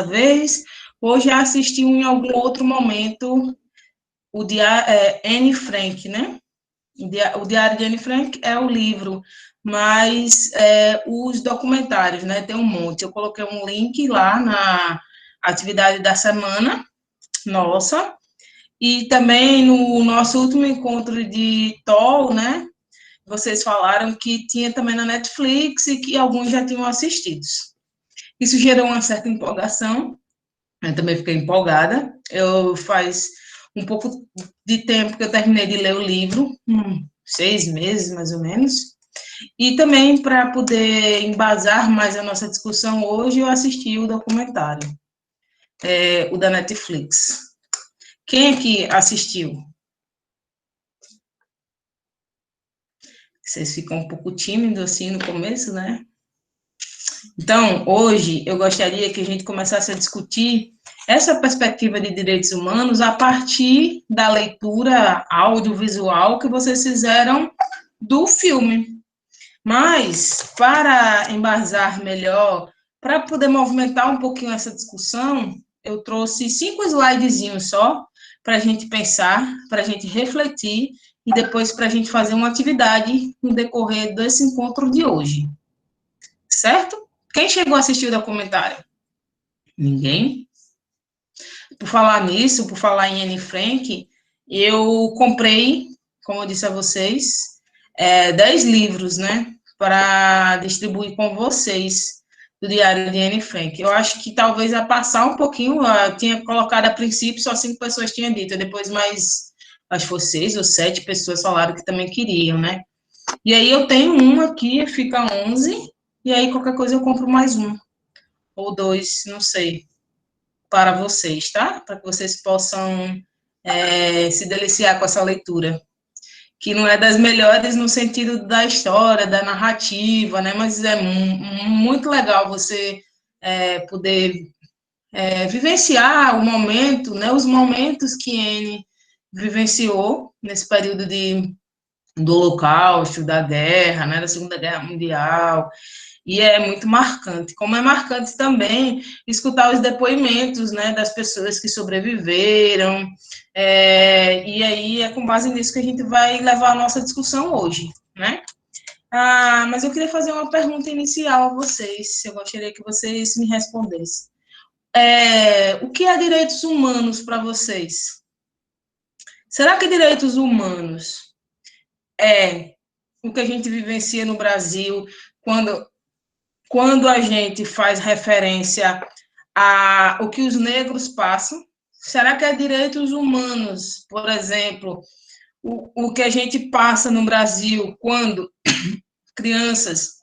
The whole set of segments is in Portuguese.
vez, ou já assistiu em algum outro momento o Anne Frank, né? O Diário de Anne Frank é o livro, mas os documentários, né? Tem um monte. Eu coloquei um link lá na atividade da semana, nossa, e também no nosso último encontro de TOL, né? Vocês falaram que tinha também na Netflix e que alguns já tinham assistido. Isso gerou uma certa empolgação, eu também fiquei empolgada. Faz um pouco de tempo que eu terminei de ler o livro, 6 meses mais ou menos. E também para poder embasar mais a nossa discussão hoje, eu assisti o documentário, o da Netflix. Quem aqui assistiu? Vocês ficam um pouco tímidos assim no começo, né? Então, hoje, eu gostaria que a gente começasse a discutir essa perspectiva de direitos humanos a partir da leitura audiovisual que vocês fizeram do filme. Mas, para embasar melhor, para poder movimentar um pouquinho essa discussão, eu trouxe 5 slidezinhos só, para a gente pensar, para a gente refletir, e depois para a gente fazer uma atividade no decorrer desse encontro de hoje. Certo? Quem chegou a assistir o documentário? Ninguém? Por falar nisso, por falar em Anne Frank, eu comprei, como eu disse a vocês, 10 livros, né, para distribuir com vocês do Diário de Anne Frank. Eu acho que talvez a passar um pouquinho, eu tinha colocado a princípio, só 5 pessoas tinham dito, depois mais, acho que foi 6 ou 7 pessoas falaram que também queriam, né? E aí eu tenho uma aqui, fica 11, e aí qualquer coisa eu compro mais um, ou 2, não sei, para vocês, tá? Para que vocês possam se deliciar com essa leitura, que não é das melhores no sentido da história, da narrativa, né? Mas é muito legal você poder vivenciar o momento, né? Os momentos que Anne vivenciou nesse período do Holocausto, da guerra, né? Da Segunda Guerra Mundial. E é muito marcante. Como é marcante também escutar os depoimentos, né, das pessoas que sobreviveram. E aí é com base nisso que a gente vai levar a nossa discussão hoje, né? Mas eu queria fazer uma pergunta inicial a vocês. Eu gostaria que vocês me respondessem. O que é direitos humanos para vocês? Será que direitos humanos é o que a gente vivencia no Brasil quando a gente faz referência a o que os negros passam? Será que é direitos humanos, por exemplo, o que a gente passa no Brasil quando crianças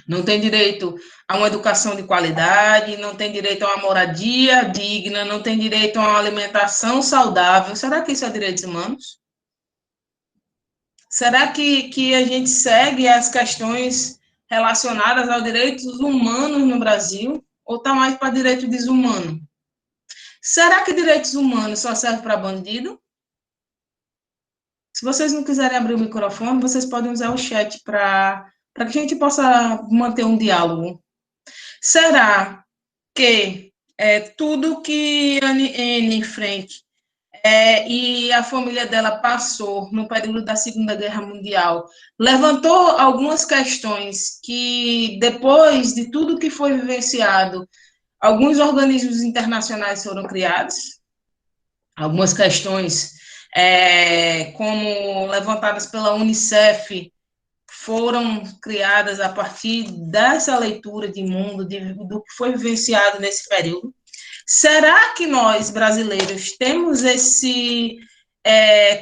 não têm direito a uma educação de qualidade, não têm direito a uma moradia digna, não têm direito a uma alimentação saudável? Será que isso é direitos humanos? Será que a gente segue as questões relacionadas aos direitos humanos no Brasil? Ou está mais para direito desumano? Será que direitos humanos só serve para bandido? Se vocês não quiserem abrir o microfone, vocês podem usar o chat para que a gente possa manter um diálogo. Será que tudo que Anne Frank e a família dela passou no período da Segunda Guerra Mundial levantou algumas questões que, depois de tudo que foi vivenciado, alguns organismos internacionais foram criados, algumas questões como levantadas pela Unicef foram criadas a partir dessa leitura de mundo, do que foi vivenciado nesse período. Será que nós, brasileiros, temos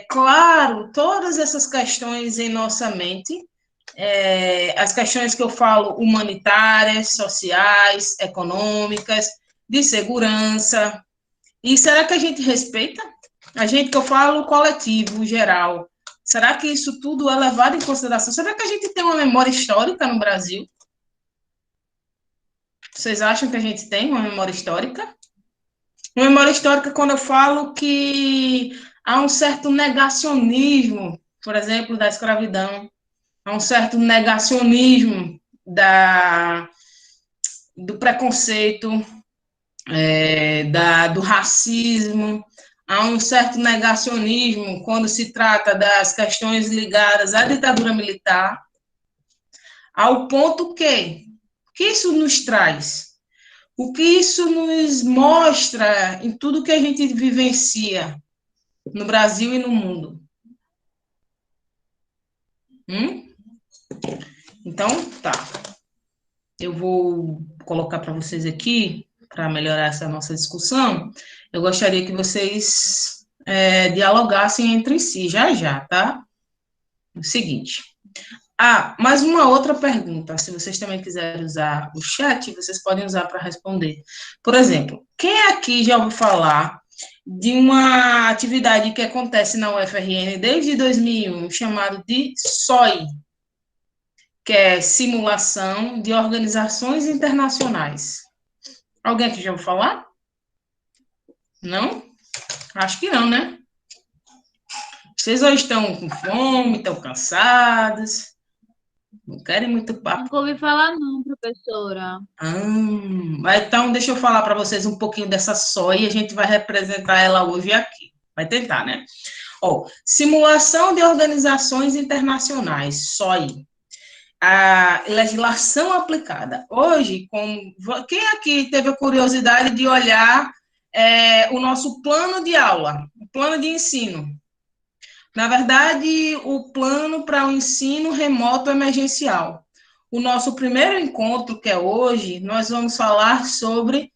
claro, todas essas questões em nossa mente? As questões que eu falo humanitárias, sociais, econômicas, de segurança. E será que a gente respeita? A gente que eu falo coletivo, geral. Será que isso tudo é levado em consideração? Será que a gente tem uma memória histórica no Brasil? Vocês acham que a gente tem uma memória histórica? Uma memória histórica quando eu falo que há um certo negacionismo, por exemplo, da escravidão, há um certo negacionismo do preconceito, do racismo, há um certo negacionismo quando se trata das questões ligadas à ditadura militar, ao ponto que isso nos traz? O que isso nos mostra em tudo que a gente vivencia no Brasil e no mundo? Então, tá. Eu vou colocar para vocês aqui, para melhorar essa nossa discussão. Eu gostaria que vocês dialogassem entre si, já, tá? O seguinte. Mais uma outra pergunta. Se vocês também quiserem usar o chat, vocês podem usar para responder. Por exemplo, quem aqui já ouviu falar de uma atividade que acontece na UFRN desde 2001, chamado de SOI, que é Simulação de Organizações Internacionais? Alguém aqui já ouviu falar? Não? Acho que não, né? Vocês hoje estão com fome, estão cansados, não querem muito papo. Nunca ouvi falar não, professora. Então, deixa eu falar para vocês um pouquinho dessa SOI e a gente vai representar ela hoje aqui. Vai tentar, né? Simulação de Organizações Internacionais, SOI. A legislação aplicada. Hoje, quem aqui teve a curiosidade de olhar o nosso plano de aula, o plano de ensino? Na verdade, o plano para o ensino remoto emergencial. O nosso primeiro encontro, que é hoje, nós vamos falar sobre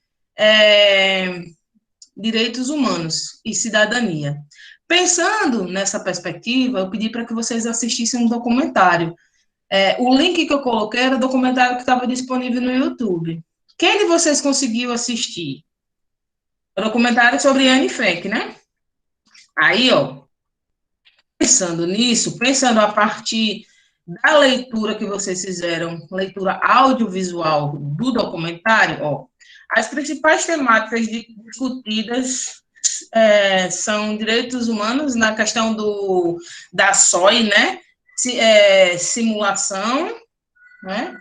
direitos humanos e cidadania. Pensando nessa perspectiva, eu pedi para que vocês assistissem um documentário. O link que eu coloquei era o documentário que estava disponível no YouTube. Quem de vocês conseguiu assistir? O documentário sobre Anne Frank, né? Aí, pensando nisso, pensando a partir da leitura que vocês fizeram, leitura audiovisual do documentário, as principais temáticas discutidas são direitos humanos na questão da SOI, né? Simulação, né?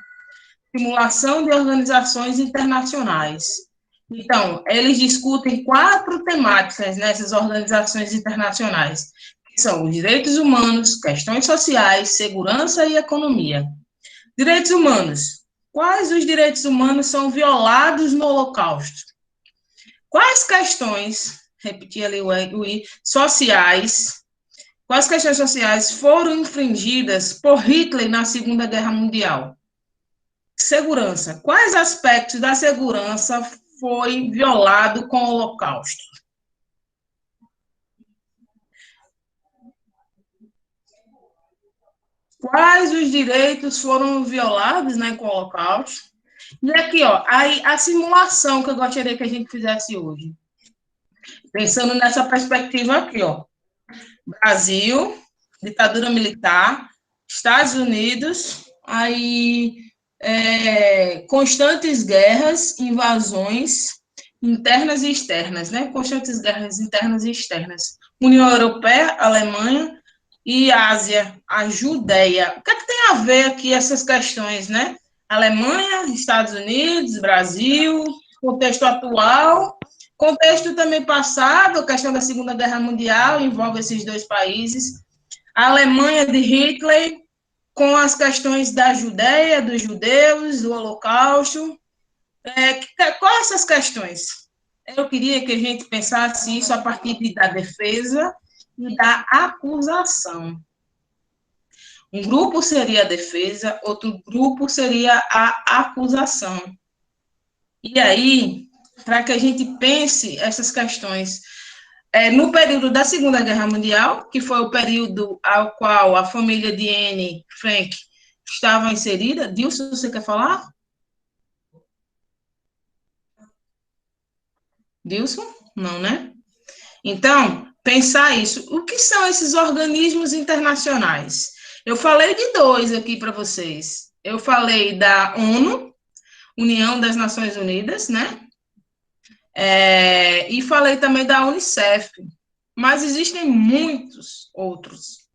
Simulação de organizações internacionais. Então, eles discutem 4 temáticas nessas organizações internacionais, que são os direitos humanos, questões sociais, segurança e economia. Direitos humanos. Quais os direitos humanos são violados no Holocausto? Quais questões, repetir ali o I, sociais, quais questões sociais foram infringidas por Hitler na Segunda Guerra Mundial? Segurança. Quais aspectos da segurança foi violado com o Holocausto? Quais os direitos foram violados, né, com o Holocausto? E aqui, a simulação que eu gostaria que a gente fizesse hoje. Pensando nessa perspectiva aqui, Brasil, ditadura militar, Estados Unidos, constantes guerras, invasões internas e externas, né? Constantes guerras internas e externas. União Europeia, Alemanha e Ásia, a Judéia. O que é que tem a ver aqui essas questões, né? Alemanha, Estados Unidos, Brasil, contexto atual, contexto também passado, a questão da Segunda Guerra Mundial envolve esses 2 países. A Alemanha de Hitler, com as questões da Judéia, dos judeus, do Holocausto. Quais essas questões? Eu queria que a gente pensasse isso a partir da defesa e da acusação. Um grupo seria a defesa, outro grupo seria a acusação. E aí, para que a gente pense essas questões no período da Segunda Guerra Mundial, que foi o período ao qual a família de Anne Frank estava inserida. Dilson, você quer falar? Dilson? Não, né? Então, pensar isso. O que são esses organismos internacionais? Eu falei de 2 aqui para vocês. Eu falei da ONU, União das Nações Unidas, né? E falei também da Unicef. Mas existem muitos outros.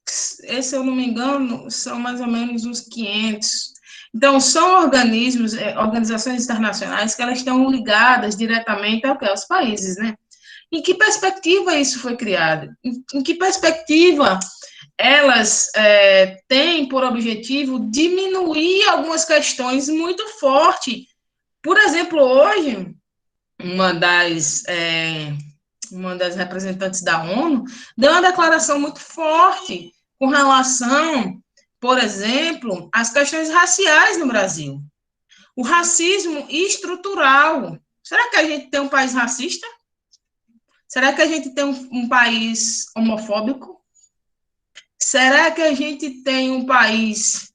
Se eu não me engano, são mais ou menos uns 500. Então, são organismos, organizações internacionais que elas estão ligadas diretamente aos países, né? Em que perspectiva isso foi criado? Em que perspectiva elas têm por objetivo diminuir algumas questões muito fortes? Por exemplo, hoje, uma das representantes da ONU deu uma declaração muito forte com relação, por exemplo, às questões raciais no Brasil. O racismo estrutural. Será que a gente tem um país racista? Será que a gente tem um país homofóbico? Será que a gente tem um país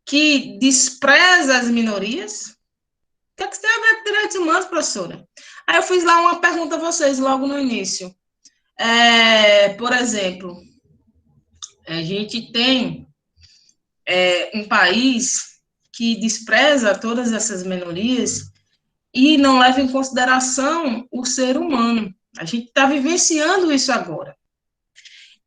que despreza as minorias? O que é que tem a ver com direitos humanos, professora? Aí eu fiz lá uma pergunta a vocês logo no início. Por exemplo, a gente tem um país que despreza todas essas minorias e não leva em consideração o ser humano. A gente está vivenciando isso agora.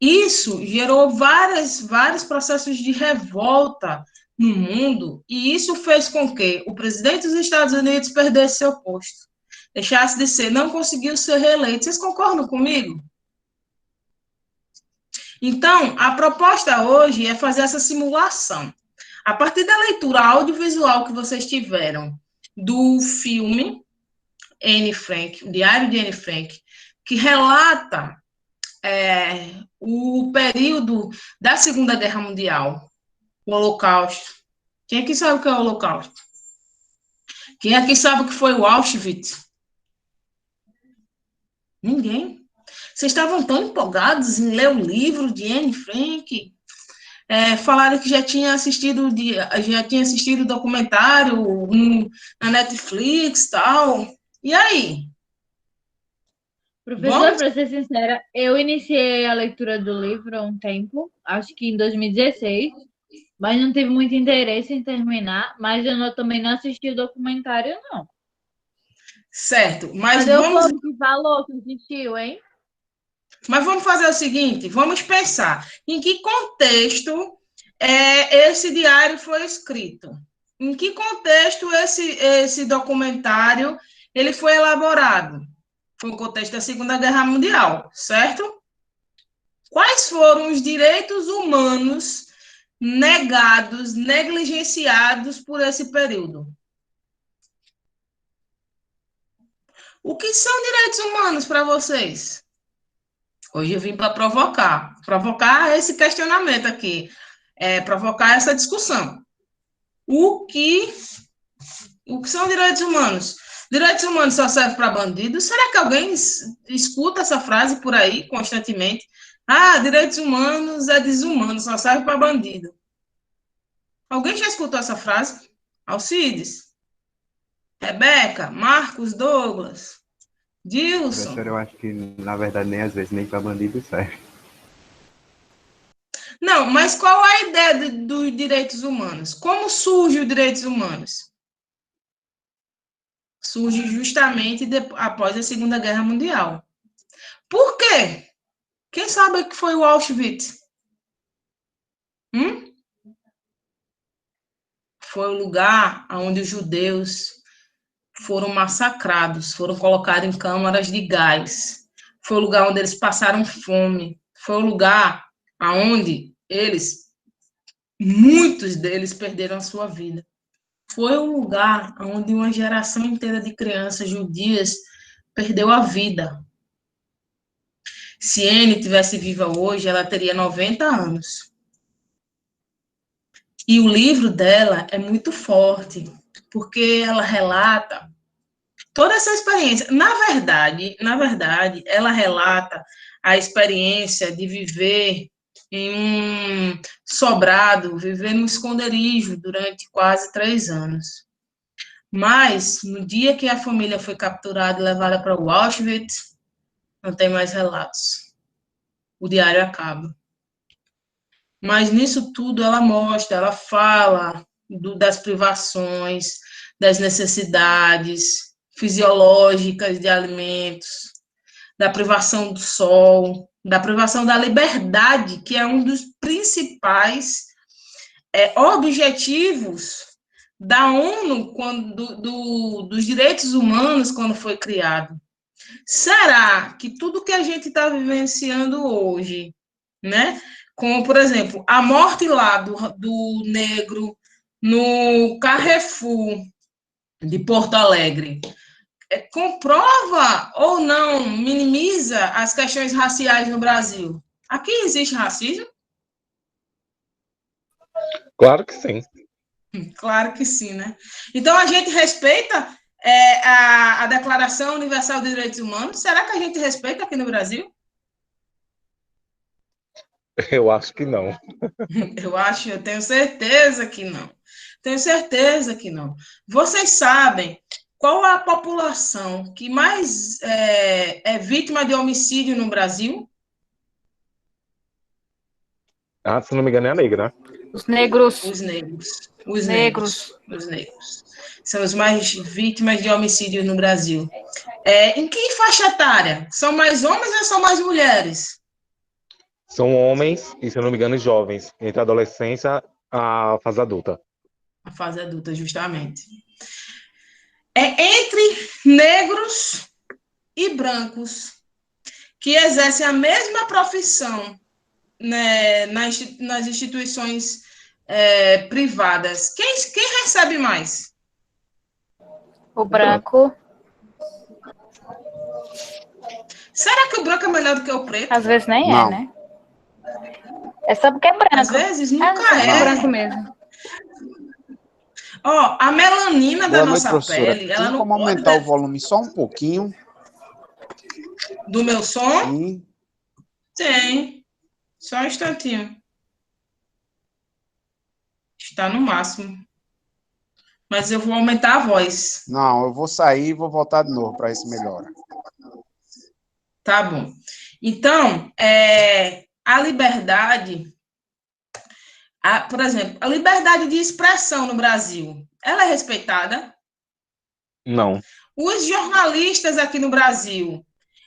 Isso gerou vários processos de revolta no mundo, e isso fez com que o presidente dos Estados Unidos perdesse seu posto, deixasse de ser, não conseguiu ser reeleito. Vocês concordam comigo? Então, a proposta hoje é fazer essa simulação. A partir da leitura audiovisual que vocês tiveram do filme Anne Frank, o Diário de Anne Frank, que relata o período da Segunda Guerra Mundial, o Holocausto. Quem aqui sabe o que é o Holocausto? Quem aqui sabe o que foi o Auschwitz? Ninguém. Vocês estavam tão empolgados em ler o livro de Anne Frank, falaram que já tinha assistido o documentário na Netflix e tal. E aí? Professor, para ser sincera, eu iniciei a leitura do livro há um tempo, acho que em 2016, mas não tive muito interesse em terminar, mas eu também não assisti o documentário, não. Certo, mas Cadê o povo que falou que assistiu, hein? Mas vamos fazer o seguinte, vamos pensar em que contexto esse diário foi escrito. Em que contexto esse documentário ele foi elaborado? Foi no contexto da Segunda Guerra Mundial, certo? Quais foram os direitos humanos negados, negligenciados por esse período? O que são direitos humanos para vocês? Hoje eu vim para provocar esse questionamento aqui, provocar essa discussão. O que são direitos humanos? Direitos humanos só servem para bandidos? Será que alguém escuta essa frase por aí constantemente? Ah, direitos humanos é desumano, só serve para bandido. Alguém já escutou essa frase? Alcides? Rebeca? Marcos? Douglas? Dilson? Professor, eu acho que, na verdade, nem às vezes, nem para bandido serve. Não, mas qual é a ideia dos direitos humanos? Como surge os direitos humanos? Surge justamente após a Segunda Guerra Mundial. Por quê? Quem sabe que foi o Auschwitz? Foi o lugar onde os judeus foram massacrados, foram colocados em câmaras de gás. Foi o lugar onde eles passaram fome. Foi o lugar onde muitos deles perderam a sua vida. Foi o lugar onde uma geração inteira de crianças judias perdeu a vida. Se Anne tivesse viva hoje, ela teria 90 anos. E o livro dela é muito forte, porque ela relata toda essa experiência. Na verdade, ela relata a experiência de viver em um sobrado, viver num esconderijo durante quase 3 anos. Mas, no dia que a família foi capturada e levada para o Auschwitz, não tem mais relatos. O diário acaba. Mas nisso tudo ela mostra, ela fala das privações, das necessidades fisiológicas de alimentos, da privação do sol, da privação da liberdade, que é um dos principais objetivos da ONU, dos direitos humanos, quando foi criado. Será que tudo que a gente está vivenciando hoje, né? Como, por exemplo, a morte lá do negro no Carrefour de Porto Alegre, comprova ou não minimiza as questões raciais no Brasil? Aqui existe racismo? Claro que sim. Claro que sim, né? Então, a gente respeita a Declaração Universal dos Direitos Humanos? Será que a gente respeita aqui no Brasil? Eu acho que não. Eu tenho certeza que não. Tenho certeza que não. Vocês sabem qual a população que mais é vítima de homicídio no Brasil? Ah, se não me engano, é a negra, né? Os negros. Os negros. Os negros. São os mais vítimas de homicídio no Brasil. Em que faixa etária? São mais homens ou são mais mulheres? São homens e, se não me engano, jovens, entre a adolescência à fase adulta. A fase adulta, justamente. Entre negros e brancos que exercem a mesma profissão, né, nas instituições privadas. Quem recebe mais? O branco. Será que o branco é melhor do que o preto? Às vezes nem Não. é, né? É só porque é branco. Às vezes nunca É branco mesmo. A melanina da Boa noite, nossa professora. pele, ela Tem não como pode aumentar o volume só um pouquinho? do meu som? Sim. Tem. Só um instantinho. Está no máximo. Mas eu vou aumentar a voz. Não, eu vou sair e vou voltar de novo para ver se melhora. Tá bom. Então, a liberdade, por exemplo, a liberdade de expressão no Brasil, ela é respeitada? Não. Os jornalistas aqui no Brasil,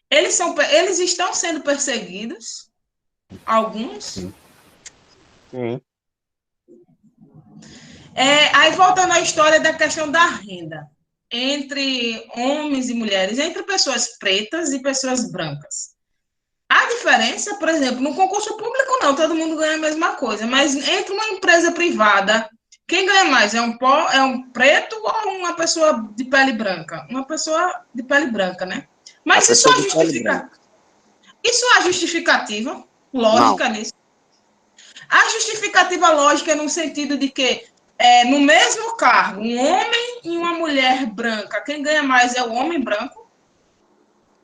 eles estão sendo perseguidos? Alguns? Sim. Aí, voltando à história da questão da renda, entre homens e mulheres, entre pessoas pretas e pessoas brancas. A diferença, por exemplo, no concurso público não, todo mundo ganha a mesma coisa, mas entre uma empresa privada, quem ganha mais? É um preto ou uma pessoa de pele branca? Uma pessoa de pele branca, né? Mas isso há justificativa lógica nisso? A justificativa lógica é no sentido de que no mesmo cargo, um homem e uma mulher branca, quem ganha mais é o homem branco?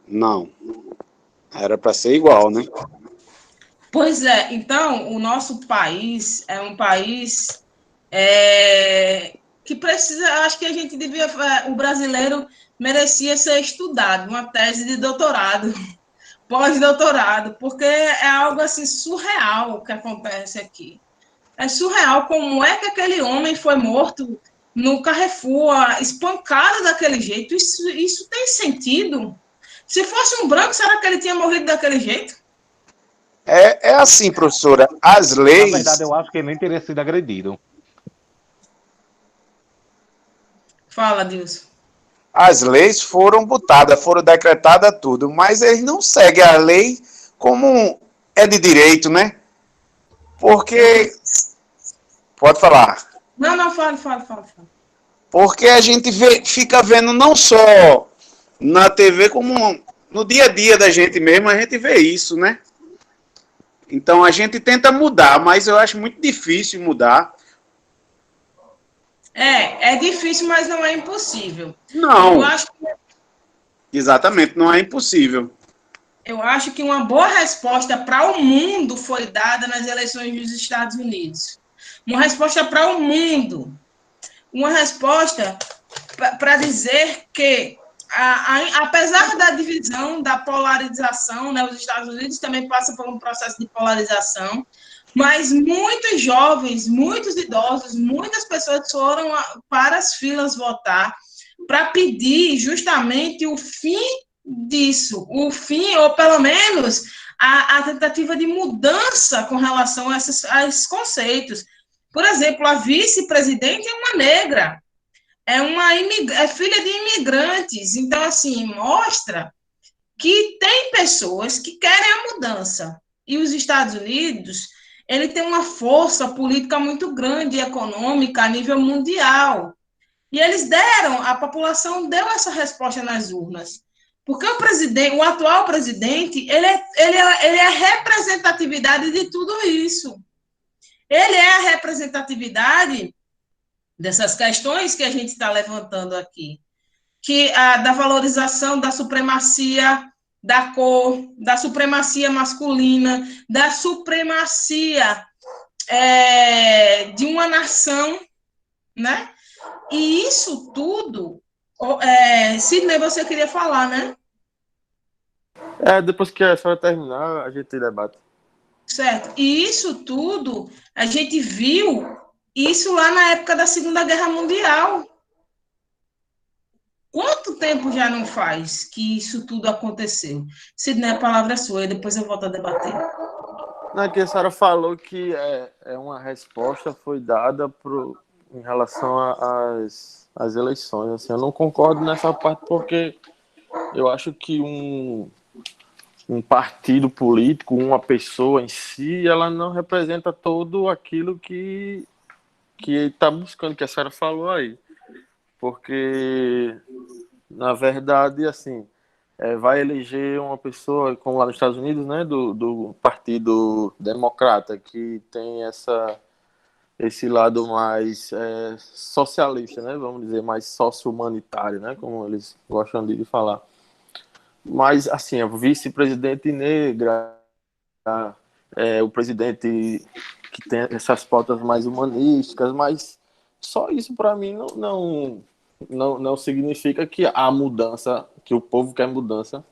Não. Era para ser igual, né? Pois é. Então, o nosso país é um país que precisa, acho que a gente devia, o brasileiro merecia ser estudado, uma tese de doutorado, pós-doutorado, porque é algo assim surreal o que acontece aqui. É surreal como é que aquele homem foi morto no Carrefour, espancado daquele jeito. Isso tem sentido? Se fosse um branco, será que ele tinha morrido daquele jeito? É assim, professora, as leis... Na verdade, eu acho que ele nem teria sido agredido. Fala, Dilson. As leis foram botadas, foram decretadas tudo, mas eles não seguem a lei como é de direito, né? Porque... Pode falar. Não, fala. Porque a gente fica vendo não só na TV, como no dia a dia da gente mesmo, a gente vê isso, né? Então a gente tenta mudar, mas eu acho muito difícil mudar. É difícil, mas não é impossível. Não. Exatamente, não é impossível. Eu acho que uma boa resposta para o mundo foi dada nas eleições dos Estados Unidos. Uma resposta para o mundo. Uma resposta para dizer que, apesar da divisão, da polarização, né, os Estados Unidos também passam por um processo de polarização, mas muitos jovens, muitos idosos, muitas pessoas foram para as filas votar para pedir justamente o fim disso, o fim, ou pelo menos a tentativa de mudança com relação a esses conceitos. Por exemplo, a vice-presidente é uma negra. é filha de imigrantes. Então, assim, mostra que tem pessoas que querem a mudança. E os Estados Unidos, ele tem uma força política muito grande, econômica, a nível mundial. E eles deram, a população deu essa resposta nas urnas. Porque o atual presidente, ele é a representatividade de tudo isso. Ele é a representatividade dessas questões que a gente está levantando aqui, da valorização da supremacia da cor, da supremacia masculina, da supremacia de uma nação, né? E isso tudo, Sidney, você queria falar, né? Depois que a senhora terminar, a gente debate. Certo. E isso tudo, a gente viu isso lá na época da Segunda Guerra Mundial. Quanto tempo já não faz que isso tudo aconteceu? Sidney, a palavra é sua, e depois eu volto a debater. Não, que a senhora falou que uma resposta foi dada em relação às eleições. Assim, eu não concordo nessa parte porque eu acho que um partido político, uma pessoa em si, ela não representa todo aquilo que está buscando, que a senhora falou aí. Porque, na verdade, assim, vai eleger uma pessoa, como lá nos Estados Unidos, né, do Partido Democrata, que tem esse lado mais socialista, né, vamos dizer, mais socio-humanitário, né, como eles gostam de falar. Mas, assim, a vice-presidente negra, o presidente que tem essas pautas mais humanísticas, mas só isso, para mim, não significa que há mudança, que o povo quer mudança.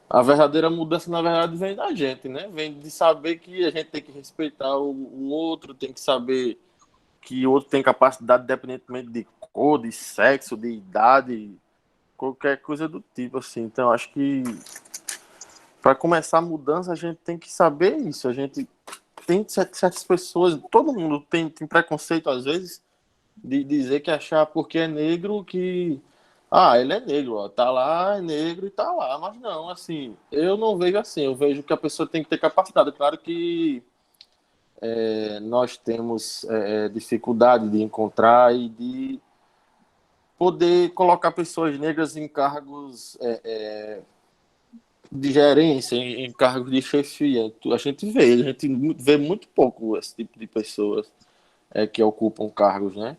A verdadeira mudança, na verdade, vem da gente, né? Vem de saber que a gente tem que respeitar o outro, tem que saber que o outro tem capacidade, independentemente de cor, de sexo, de idade, qualquer coisa do tipo, assim. Então, acho que para começar a mudança, a gente tem que saber isso. A gente tem certas pessoas, todo mundo tem preconceito, às vezes, de dizer que achar porque é negro que... ele é negro, ó, tá lá, é negro e tá lá. Mas não, assim, eu não vejo assim. Eu vejo que a pessoa tem que ter capacidade. Claro que nós temos dificuldade de encontrar e de poder colocar pessoas negras em cargos de gerência, em cargos de chefia. A gente vê muito pouco esse tipo de pessoas que ocupam cargos, né?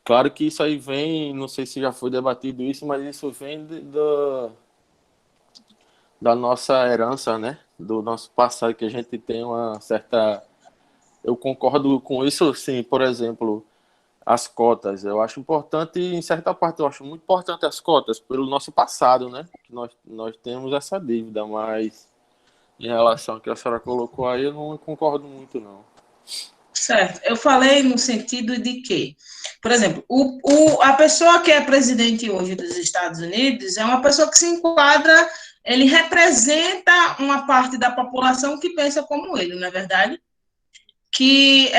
Claro que isso aí vem, não sei se já foi debatido isso, mas isso vem da nossa herança, né? Do nosso passado, que a gente tem uma certa... Eu concordo com isso, sim, por exemplo, as cotas. Eu acho importante, em certa parte, eu acho muito importante as cotas pelo nosso passado, né? Que nós temos essa dívida, mas em relação ao que a senhora colocou aí, eu não concordo muito, não. Certo. Eu falei no sentido de que, por exemplo, a pessoa que é presidente hoje dos Estados Unidos é uma pessoa que se enquadra, ele representa uma parte da população que pensa como ele, não é verdade? Que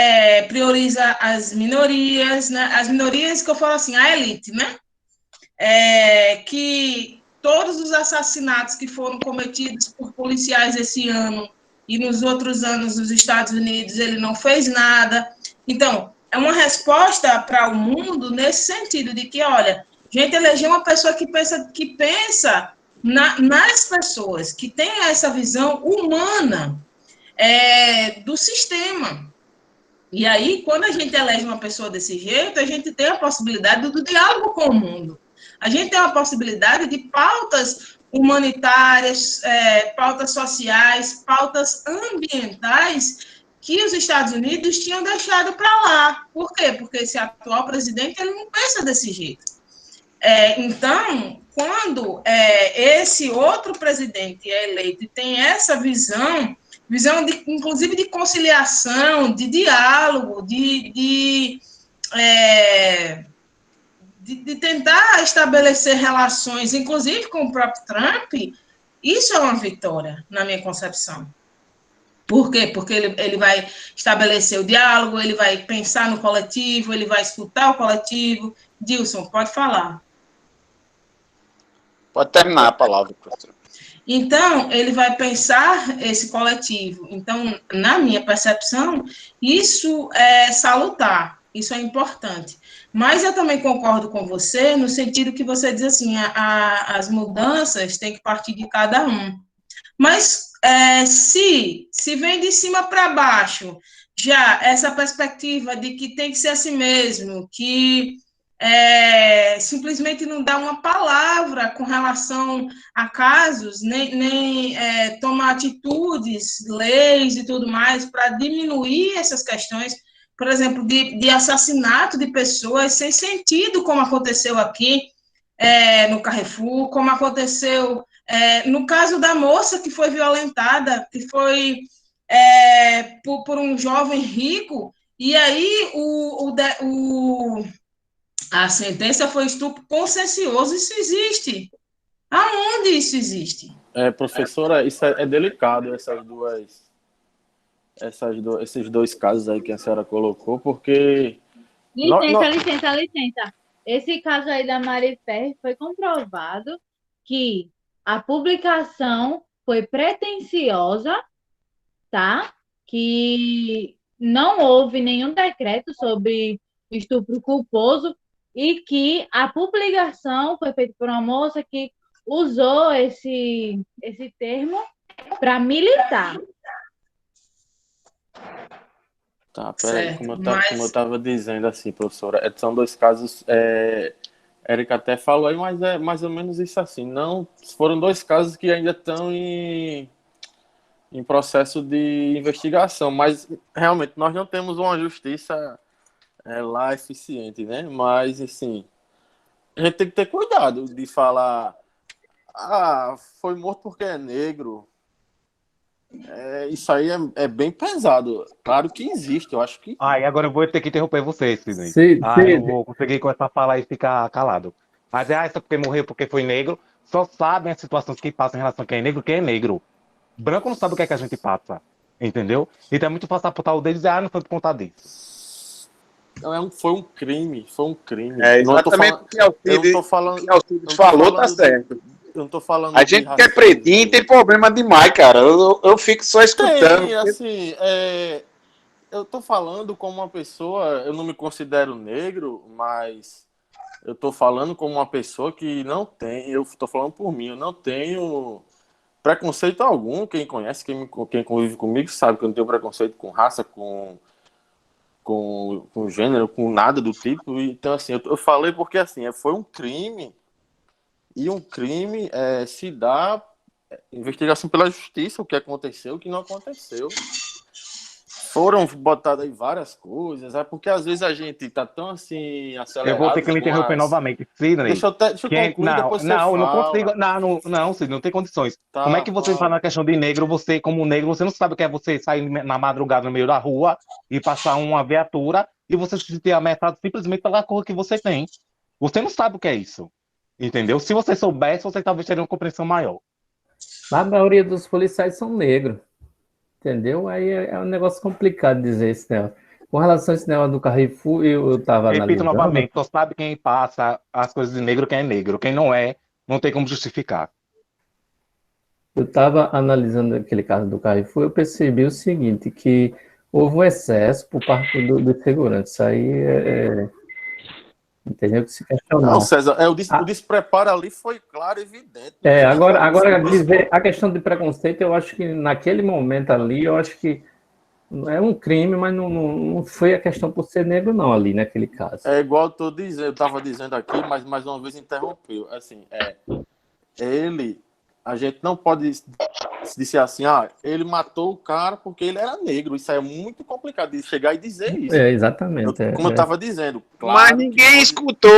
prioriza as minorias, né? As minorias que eu falo assim, a elite, né? Que todos os assassinatos que foram cometidos por policiais esse ano e nos outros anos nos Estados Unidos, ele não fez nada. Então, é uma resposta para o mundo nesse sentido de que, olha, a gente elegeu uma pessoa que pensa nas pessoas, que tem essa visão humana do sistema. E aí, quando a gente elege uma pessoa desse jeito, a gente tem a possibilidade do diálogo com o mundo. A gente tem a possibilidade de pautas humanitárias, pautas sociais, pautas ambientais que os Estados Unidos tinham deixado para lá. Por quê? Porque esse atual presidente ele não pensa desse jeito. Então, quando esse outro presidente é eleito e tem essa visão inclusive de conciliação, de diálogo, de tentar estabelecer relações, inclusive com o próprio Trump, isso é uma vitória, na minha concepção. Por quê? Porque ele vai estabelecer o diálogo, ele vai pensar no coletivo, ele vai escutar o coletivo, Dilson, pode falar. Pode terminar a palavra, professor. Então, ele vai pensar esse coletivo. Então, na minha percepção, isso é salutar, isso é importante. Mas eu também concordo com você no sentido que você diz assim, as mudanças têm que partir de cada um. Mas se vem de cima para baixo, já essa perspectiva de que tem que ser assim mesmo, que simplesmente não dá uma palavra com relação a casos, nem toma atitudes, leis e tudo mais para diminuir essas questões, por exemplo, de assassinato de pessoas sem sentido, como aconteceu aqui no Carrefour, como aconteceu no caso da moça que foi violentada, que foi por um jovem rico, e aí a sentença foi estupro consciencioso. Isso existe. Aonde isso existe? Professora, isso é delicado, esses dois casos aí que a senhora colocou, porque... Licença. Esse caso aí da Mari Ferri foi comprovado que a publicação foi pretensiosa, tá? Que não houve nenhum decreto sobre estupro culposo e que a publicação foi feita por uma moça que usou esse termo para militar. Tá, peraí, como eu estava dizendo assim, professora, são dois casos, Érica até falou aí, mas é mais ou menos isso assim, não, foram dois casos que ainda estão em processo de investigação, mas realmente nós não temos uma justiça lá eficiente, né? Mas, assim, a gente tem que ter cuidado de falar foi morto porque é negro. Isso aí é bem pesado. Claro que existe, eu acho que... Agora eu vou ter que interromper vocês, Sidney. Eu vou conseguir começar a falar e ficar calado. Mas só porque morreu porque foi negro, só sabem as situações que passam em relação a quem é negro. Branco não sabe o que é que a gente passa, entendeu? Então é muito fácil apontar o dedo e dizer, não foi por conta disso. Foi um crime. Exatamente o que Alcides falou, tá certo. Eu não tô falando... A gente que é pretinho tem problema demais, cara. Eu fico só escutando. Assim, eu tô falando como uma pessoa... Eu não me considero negro, mas eu tô falando como uma pessoa que não tem... Eu tô falando por mim, eu não tenho preconceito algum. Quem conhece, quem convive comigo sabe que eu não tenho preconceito com raça, com gênero, com nada do tipo. Então, assim, eu falei porque, assim, foi um crime, e um crime se dá investigação pela justiça, o que aconteceu, o que não aconteceu. Foram botadas aí várias coisas, porque às vezes a gente tá tão, assim, acelerado... Eu vou ter que me interromper novamente. Sidney, deixa eu concluir, depois você não, fala. não consigo. Não, Sidney, não tem condições. Tá, como é que você fala na questão de negro, você, como negro, você não sabe o que é você sair na madrugada no meio da rua e passar uma viatura e você se ter ameaçado simplesmente pela cor que você tem. Você não sabe o que é isso. Entendeu? Se você soubesse, você talvez teria uma compreensão maior. A maioria dos policiais são negros. Entendeu? Aí é um negócio complicado dizer esse negócio. Com relação a esse negócio do Carrefour, eu estava analisando... Repito novamente, só sabe quem passa as coisas de negro, quem é negro. Quem não é, não tem como justificar. Eu estava analisando aquele caso do Carrefour, eu percebi o seguinte, que houve um excesso por parte do segurança. Isso aí entendeu? Que se questionou. Não, César, o despreparo ali foi claro e evidente. Agora dizer a questão de preconceito, eu acho que naquele momento ali, eu acho que é um crime, mas não foi a questão por ser negro, não, ali naquele caso. É igual eu estava dizendo aqui, mas mais uma vez interrompeu. Assim, a gente não pode dizer assim, ele matou o cara porque ele era negro. Isso aí é muito complicado de chegar e dizer isso. Exatamente. Como eu estava dizendo. Claro, mas ninguém escutou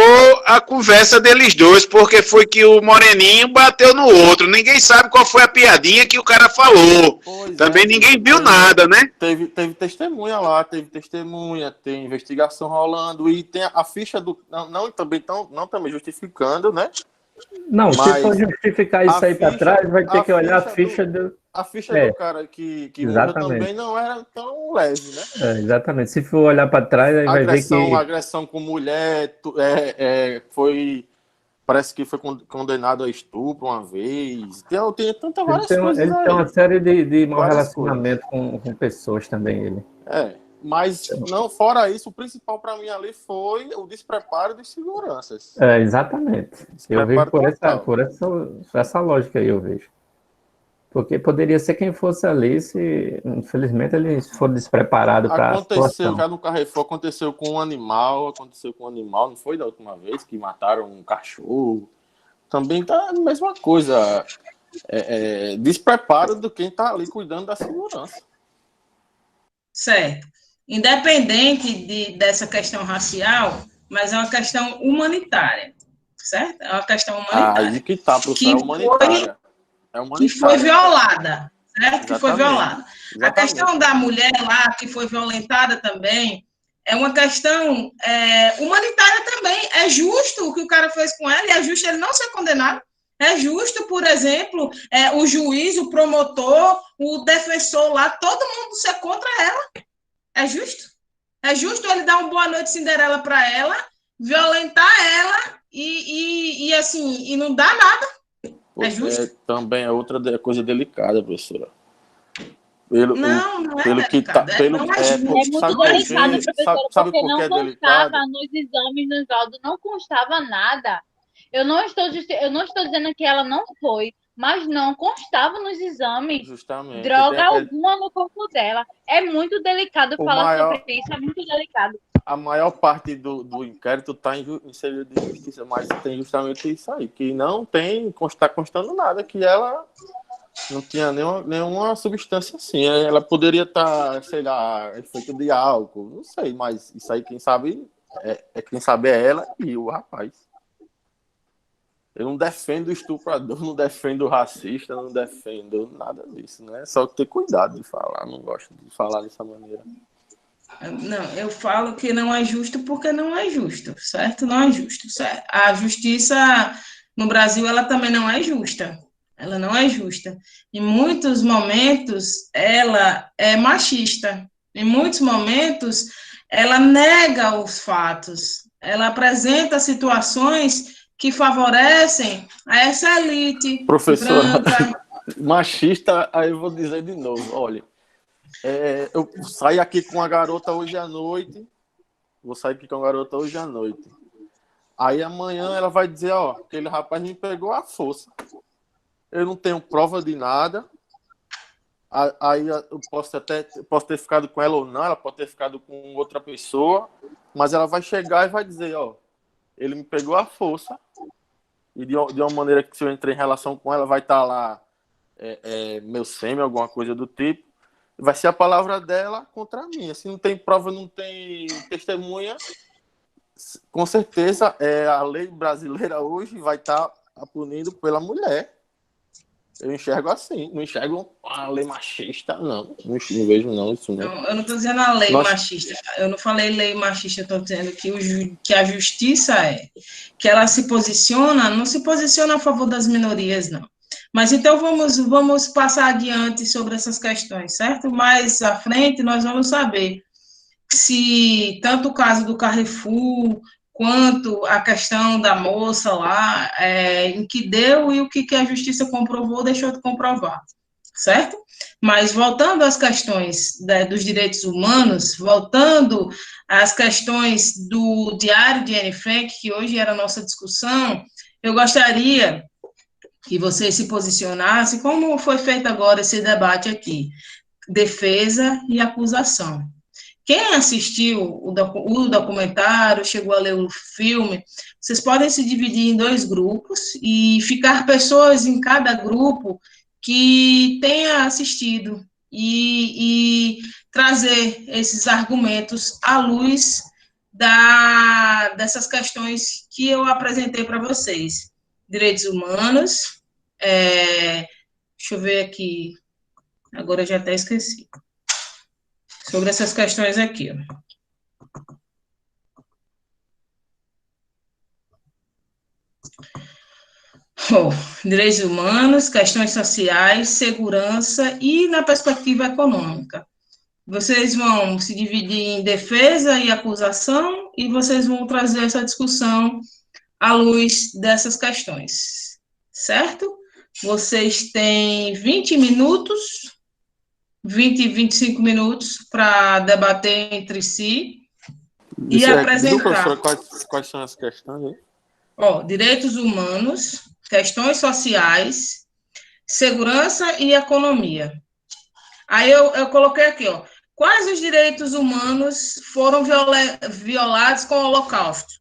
a conversa deles dois, porque foi que o Moreninho bateu no outro. Ninguém sabe qual foi a piadinha que o cara falou. Também ninguém viu nada, né? Teve testemunha lá, tem investigação rolando e tem a ficha do... Não também justificando, né? Não, se for justificar isso aí para trás, vai ter que olhar a ficha a ficha É, do cara que morreu exatamente. também não era tão leve, né? Exatamente. Se for olhar para trás, aí vai ver que Agressão com mulher, parece que foi condenado a estupro uma vez. Tem tantas várias coisas ele tem aí. uma série de mau Várias relacionamento com pessoas também, ele. Mas não, fora isso, o principal para mim ali foi o despreparo dos seguranças. Exatamente. Eu vejo por essa lógica aí, eu vejo. Porque poderia ser quem fosse ali, se infelizmente eles foram despreparados para a situação. Aconteceu já no Carrefour, aconteceu com um animal, não foi da última vez que mataram um cachorro. Também tá a mesma coisa. Despreparo de quem tá ali cuidando da segurança. Certo. Independente dessa questão racial, mas é uma questão humanitária, certo? É uma questão humanitária. Aí que tá, professor, é humanitária. Que foi violada, certo? Exatamente. Que foi violada. Exatamente. A questão da mulher lá, que foi violentada também, é uma questão humanitária também. É justo o que o cara fez com ela, e é justo ele não ser condenado. É justo, por exemplo, o juiz, o promotor, o defensor lá, todo mundo ser contra ela. É justo? É justo ele dar uma boa noite Cinderela para ela, violentar ela e assim, e não dar nada? É justo? Também é outra coisa delicada, professora. Não é pelo que tá, delicado. Não é justo. É muito delicado, professora, porque não constava nos exames, nos laudos, não constava nada. Eu não estou dizendo que ela não foi, mas não constava nos exames. Justamente. Droga alguma no corpo dela. É muito delicado falar sobre isso, é muito delicado. A maior parte do inquérito está em segredo de justiça, mas tem justamente isso aí, que não está constando nada, que ela não tinha nenhuma substância assim. Ela poderia estar, sei lá, efeito de álcool, não sei, mas isso aí quem sabe quem sabe é ela e o rapaz. Eu não defendo o estuprador, não defendo o racista, não defendo nada disso, né? Só ter cuidado de falar, não gosto de falar dessa maneira. Não, eu falo que não é justo porque não é justo, certo? Não é justo, certo? A justiça no Brasil, ela também não é justa. Ela não é justa. Em muitos momentos, ela é machista. Em muitos momentos, ela nega os fatos. Ela apresenta situações que favorecem a essa elite professora branca. Machista, aí eu vou dizer de novo, olha, eu saio aqui com a garota hoje à noite, aí amanhã ela vai dizer, aquele rapaz me pegou à força, eu não tenho prova de nada, aí eu posso ter ficado com ela ou não, ela pode ter ficado com outra pessoa, mas ela vai chegar e vai dizer, ele me pegou à força, e de uma maneira que se eu entrei em relação com ela, vai estar lá meu sêmen, alguma coisa do tipo, vai ser a palavra dela contra mim. Se não tem prova, não tem testemunha, com certeza a lei brasileira hoje vai estar punindo pela mulher. Eu enxergo assim, não enxergo a lei machista, não vejo não isso não. Não, eu não estou dizendo a lei machista, eu não falei lei machista, eu estou dizendo que a justiça que ela não se posiciona a favor das minorias, não. Mas então vamos passar adiante sobre essas questões, certo? Mais à frente nós vamos saber se tanto o caso do Carrefour quanto a questão da moça lá, em que deu e o que a justiça comprovou ou deixou de comprovar, certo? Mas voltando às questões dos direitos humanos, voltando às questões do Diário de Anne Frank, que hoje era a nossa discussão, eu gostaria que você se posicionasse, como foi feito agora esse debate aqui, defesa e acusação. Quem assistiu o documentário, chegou a ler o filme, vocês podem se dividir em 2 grupos e ficar pessoas em cada grupo que tenha assistido e trazer esses argumentos à luz dessas questões que eu apresentei para vocês. Direitos humanos, deixa eu ver aqui, agora eu já até esqueci. Sobre essas questões aqui. Oh, direitos humanos, questões sociais, segurança e na perspectiva econômica. Vocês vão se dividir em defesa e acusação e vocês vão trazer essa discussão à luz dessas questões, certo? Vocês têm 20 minutos, 25 minutos para debater entre si e apresentar. Quais são as questões aí? Ó, direitos humanos, questões sociais, segurança e economia. Aí eu coloquei aqui, ó, quais os direitos humanos foram violados com o Holocausto?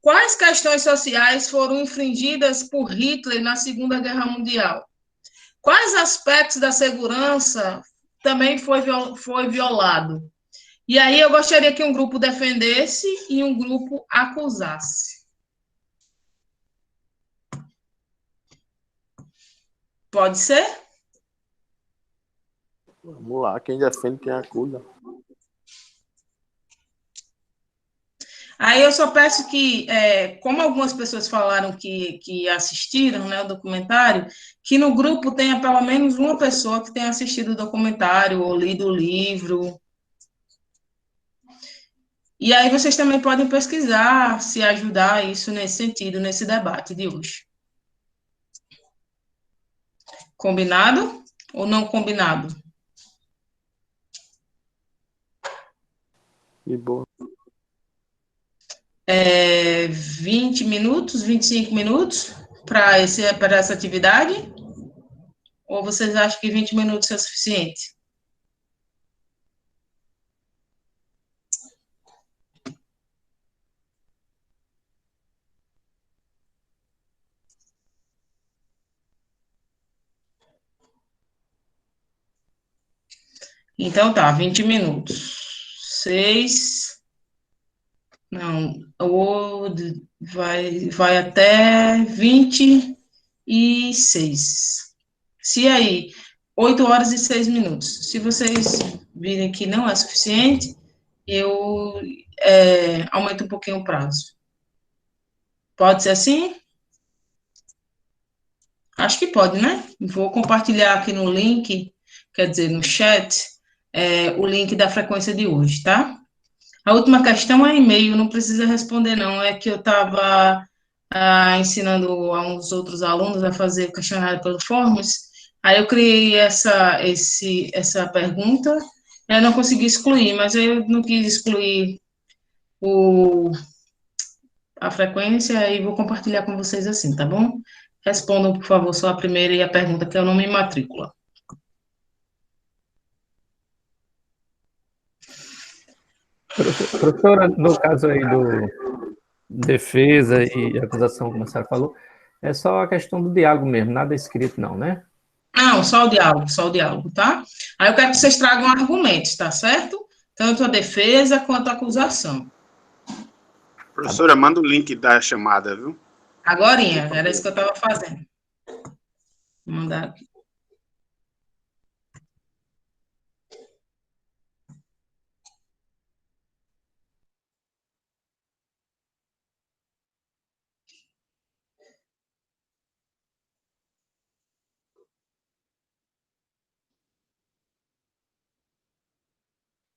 Quais questões sociais foram infringidas por Hitler na Segunda Guerra Mundial? Quais aspectos da segurança também foi violado? E aí eu gostaria que um grupo defendesse e um grupo acusasse. Pode ser? Vamos lá, quem defende, quem acusa. Aí eu só peço que, como algumas pessoas falaram que assistiram, né, o documentário, que no grupo tenha pelo menos uma pessoa que tenha assistido o documentário ou lido o livro. E aí vocês também podem pesquisar, se ajudar isso nesse sentido, nesse debate de hoje. Combinado ou não combinado? E boa. 20 minutos, 25 minutos para essa atividade? Ou vocês acham que 20 minutos é suficiente? Então tá, 20 minutos. 6. Não, vai até 26. Se aí, 8 horas e 6 minutos. Se vocês virem que não é suficiente, eu aumento um pouquinho o prazo. Pode ser assim? Acho que pode, né? Vou compartilhar aqui no link, quer dizer, no chat, o link da frequência de hoje, tá? A última questão é e-mail, não precisa responder, não. É que eu estava ensinando a uns outros alunos a fazer o questionário pelo Forms, aí eu criei essa pergunta, eu não consegui excluir, mas eu não quis excluir a frequência e vou compartilhar com vocês assim, tá bom? Respondam, por favor, só a primeira e a pergunta, que eu não me matrícula. Professora, no caso aí do defesa e acusação, como a senhora falou, é só a questão do diálogo mesmo, nada escrito não, né? Não, só o diálogo, tá? Aí eu quero que vocês tragam argumentos, tá certo? Tanto a defesa quanto a acusação. Professora, manda o link da chamada, viu? Agorinha, era isso que eu estava fazendo. Vou mandar aqui.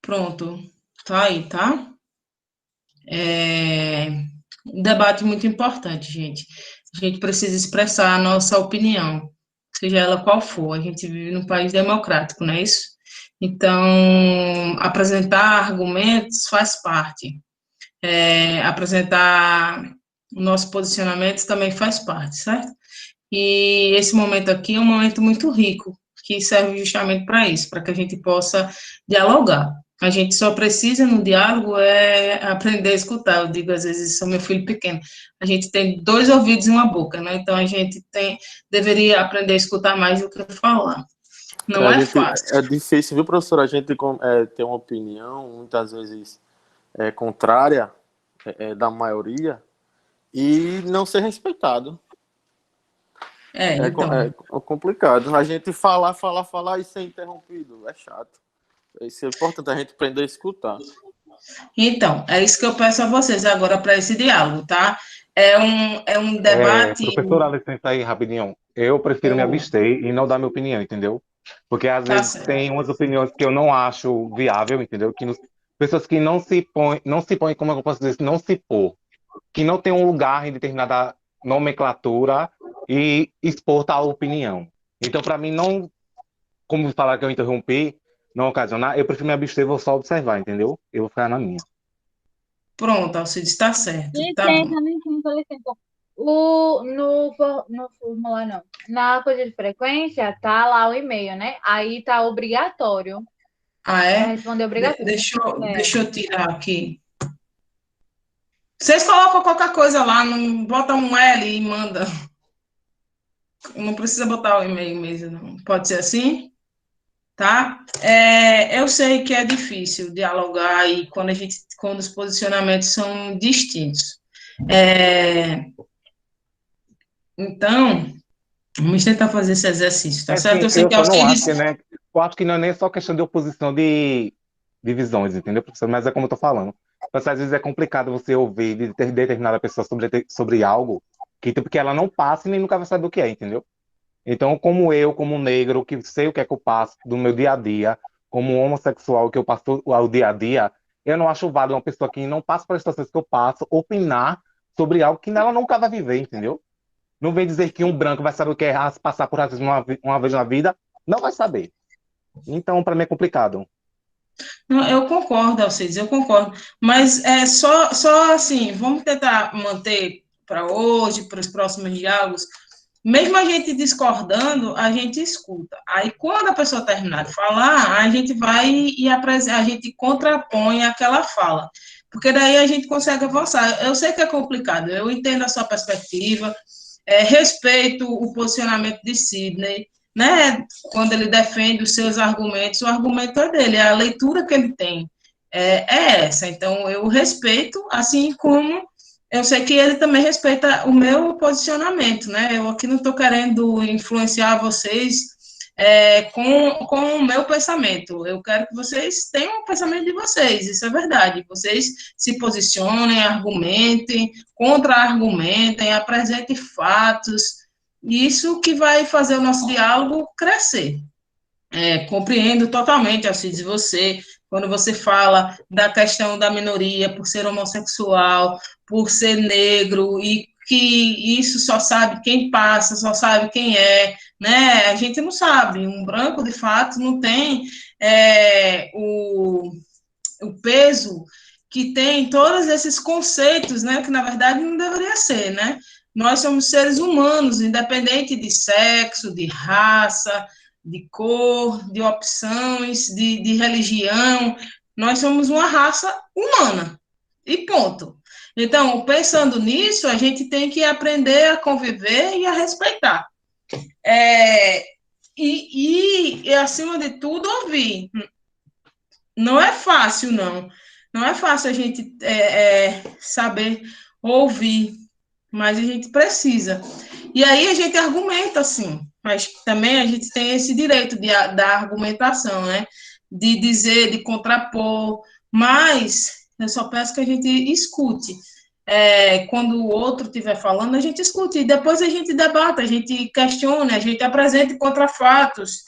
Pronto, tá aí, tá? Um debate muito importante, gente. A gente precisa expressar a nossa opinião, seja ela qual for. A gente vive num país democrático, não é isso? Então, apresentar argumentos faz parte. Apresentar o nosso posicionamento também faz parte, certo? E esse momento aqui é um momento muito rico, que serve justamente para isso, para que a gente possa dialogar. A gente só precisa, no diálogo, aprender a escutar. Eu digo, às vezes, sou meu filho pequeno. A gente tem 2 ouvidos e uma boca, né? Então, a gente deveria aprender a escutar mais do que falar. Não é fácil. É difícil, viu, professor? A gente ter uma opinião, muitas vezes, contrária da maioria e não ser respeitado. Então. É complicado. A gente falar e ser interrompido. É chato. Isso é importante, a gente aprender a escutar. Então, é isso que eu peço a vocês agora para esse diálogo, tá? é um debate. Professora, licença aí, rapidinho. Eu prefiro me abster e não dar minha opinião, entendeu? Porque às Tá vezes certo. tem umas opiniões que eu não acho viável, entendeu? Pessoas que não se põem, como eu posso dizer, não se pôr, que não tem um lugar em determinada nomenclatura e expor tal opinião. Então, para mim, não, como falar que eu interrompi, não ocasionar, eu prefiro me abster e vou só observar, entendeu? Eu vou ficar na minha. Pronto, Alcides, está certo. Tá bom. Licença. No formulário, não. Na coisa de frequência, tá lá o e-mail, né? Aí tá obrigatório. Ah, Pra é? responder obrigatório. Deixa eu tirar aqui. Vocês colocam qualquer coisa lá, não bota um L e manda. Não precisa botar o e-mail mesmo, não. Pode ser assim? Tá? Eu sei que é difícil dialogar e quando os posicionamentos são distintos. Então, vamos tentar fazer esse exercício, tá certo? Assim, Eu sei eu que só não acho Alcides. que, né? Eu acho que não é nem só questão de oposição de visões, entendeu, professor? Mas é como eu tô falando. Mas, às vezes é complicado você ouvir de determinada pessoa sobre algo que, tipo, que ela não passa e nem nunca vai saber o que é, entendeu? Então, como eu, como negro, que sei o que é que eu passo do meu dia a dia, como homossexual, que eu passo o dia a dia, eu não acho válido uma pessoa que não passa por situações que eu passo opinar sobre algo que ela nunca vai viver, entendeu? Não vem dizer que um branco vai saber o que é passar por racismo uma vez na vida, não vai saber. Então, para mim é complicado. Não, eu concordo, Alcides, eu concordo. Mas é só assim, vamos tentar manter para hoje, para os próximos diálogos. Mesmo a gente discordando, a gente escuta. Aí, quando a pessoa terminar de falar, a gente vai e a gente contrapõe aquela fala. Porque daí a gente consegue avançar. Eu sei que é complicado, eu entendo a sua perspectiva, respeito o posicionamento de Sidney, né? Quando ele defende os seus argumentos, o argumento é dele, é a leitura que ele tem é essa. Então, eu respeito, assim como eu sei que ele também respeita o meu posicionamento, né? Eu aqui não estou querendo influenciar vocês com o meu pensamento. Eu quero que vocês tenham o pensamento de vocês, isso é verdade. Vocês se posicionem, argumentem, contra-argumentem, apresentem fatos. Isso que vai fazer o nosso diálogo crescer. Compreendo totalmente, Alcides, você, quando você fala da questão da minoria por ser homossexual, por ser negro, e que isso só sabe quem passa, só sabe quem é, né? A gente não sabe, um branco, de fato, não tem o peso que tem todos esses conceitos, né? Que, na verdade, não deveria ser, né? Nós somos seres humanos, independente de sexo, de raça, de cor, de opções, de religião. Nós somos uma raça humana. E ponto. Então, pensando nisso, a gente tem que aprender a conviver e a respeitar. E acima de tudo, ouvir. Não é fácil, não. Não é fácil a gente saber ouvir, mas a gente precisa. E aí a gente argumenta, assim, mas também a gente tem esse direito da argumentação, né? De dizer, de contrapor, mas eu só peço que a gente escute. Quando o outro estiver falando, a gente escute, e depois a gente debata, a gente questiona, a gente apresenta contra-fatos,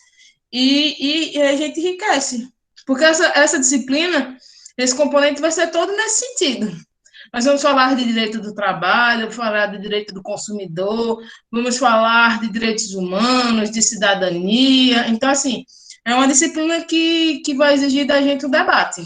e a gente enriquece. Porque essa disciplina, esse componente vai ser todo nesse sentido. Nós vamos falar de direito do trabalho, vamos falar de direito do consumidor, vamos falar de direitos humanos, de cidadania. Então, assim, é uma disciplina que vai exigir da gente o debate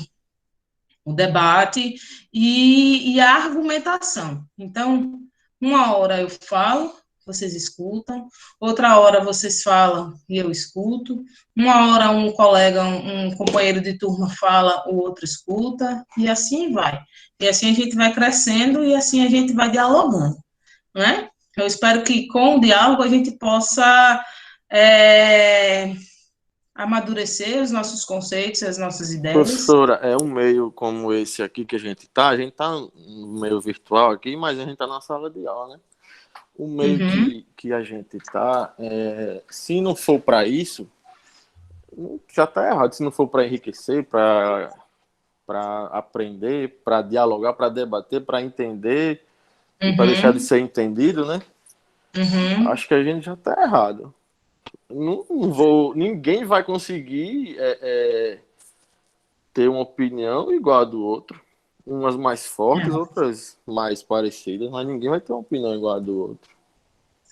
e a argumentação. Então, uma hora eu falo, vocês escutam, outra hora vocês falam e eu escuto, uma hora um colega, um companheiro de turma fala, o outro escuta, e assim vai. E assim a gente vai crescendo e assim a gente vai dialogando, né? Eu espero que com o diálogo a gente possa amadurecer os nossos conceitos, as nossas ideias. Professora, é um meio como esse aqui que a gente tá no meio virtual aqui, mas a gente tá na sala de aula, né? O meio que a gente tá, se não for para isso, já tá errado. Se não for para enriquecer, para aprender, para dialogar, para debater, para entender, e para deixar de Uhum, ser entendido, né? uhum. Acho que a gente já está errado. Não vou, ninguém vai conseguir ter uma opinião igual a do outro. Umas mais fortes, É, outras mais parecidas, mas ninguém vai ter uma opinião igual a do outro.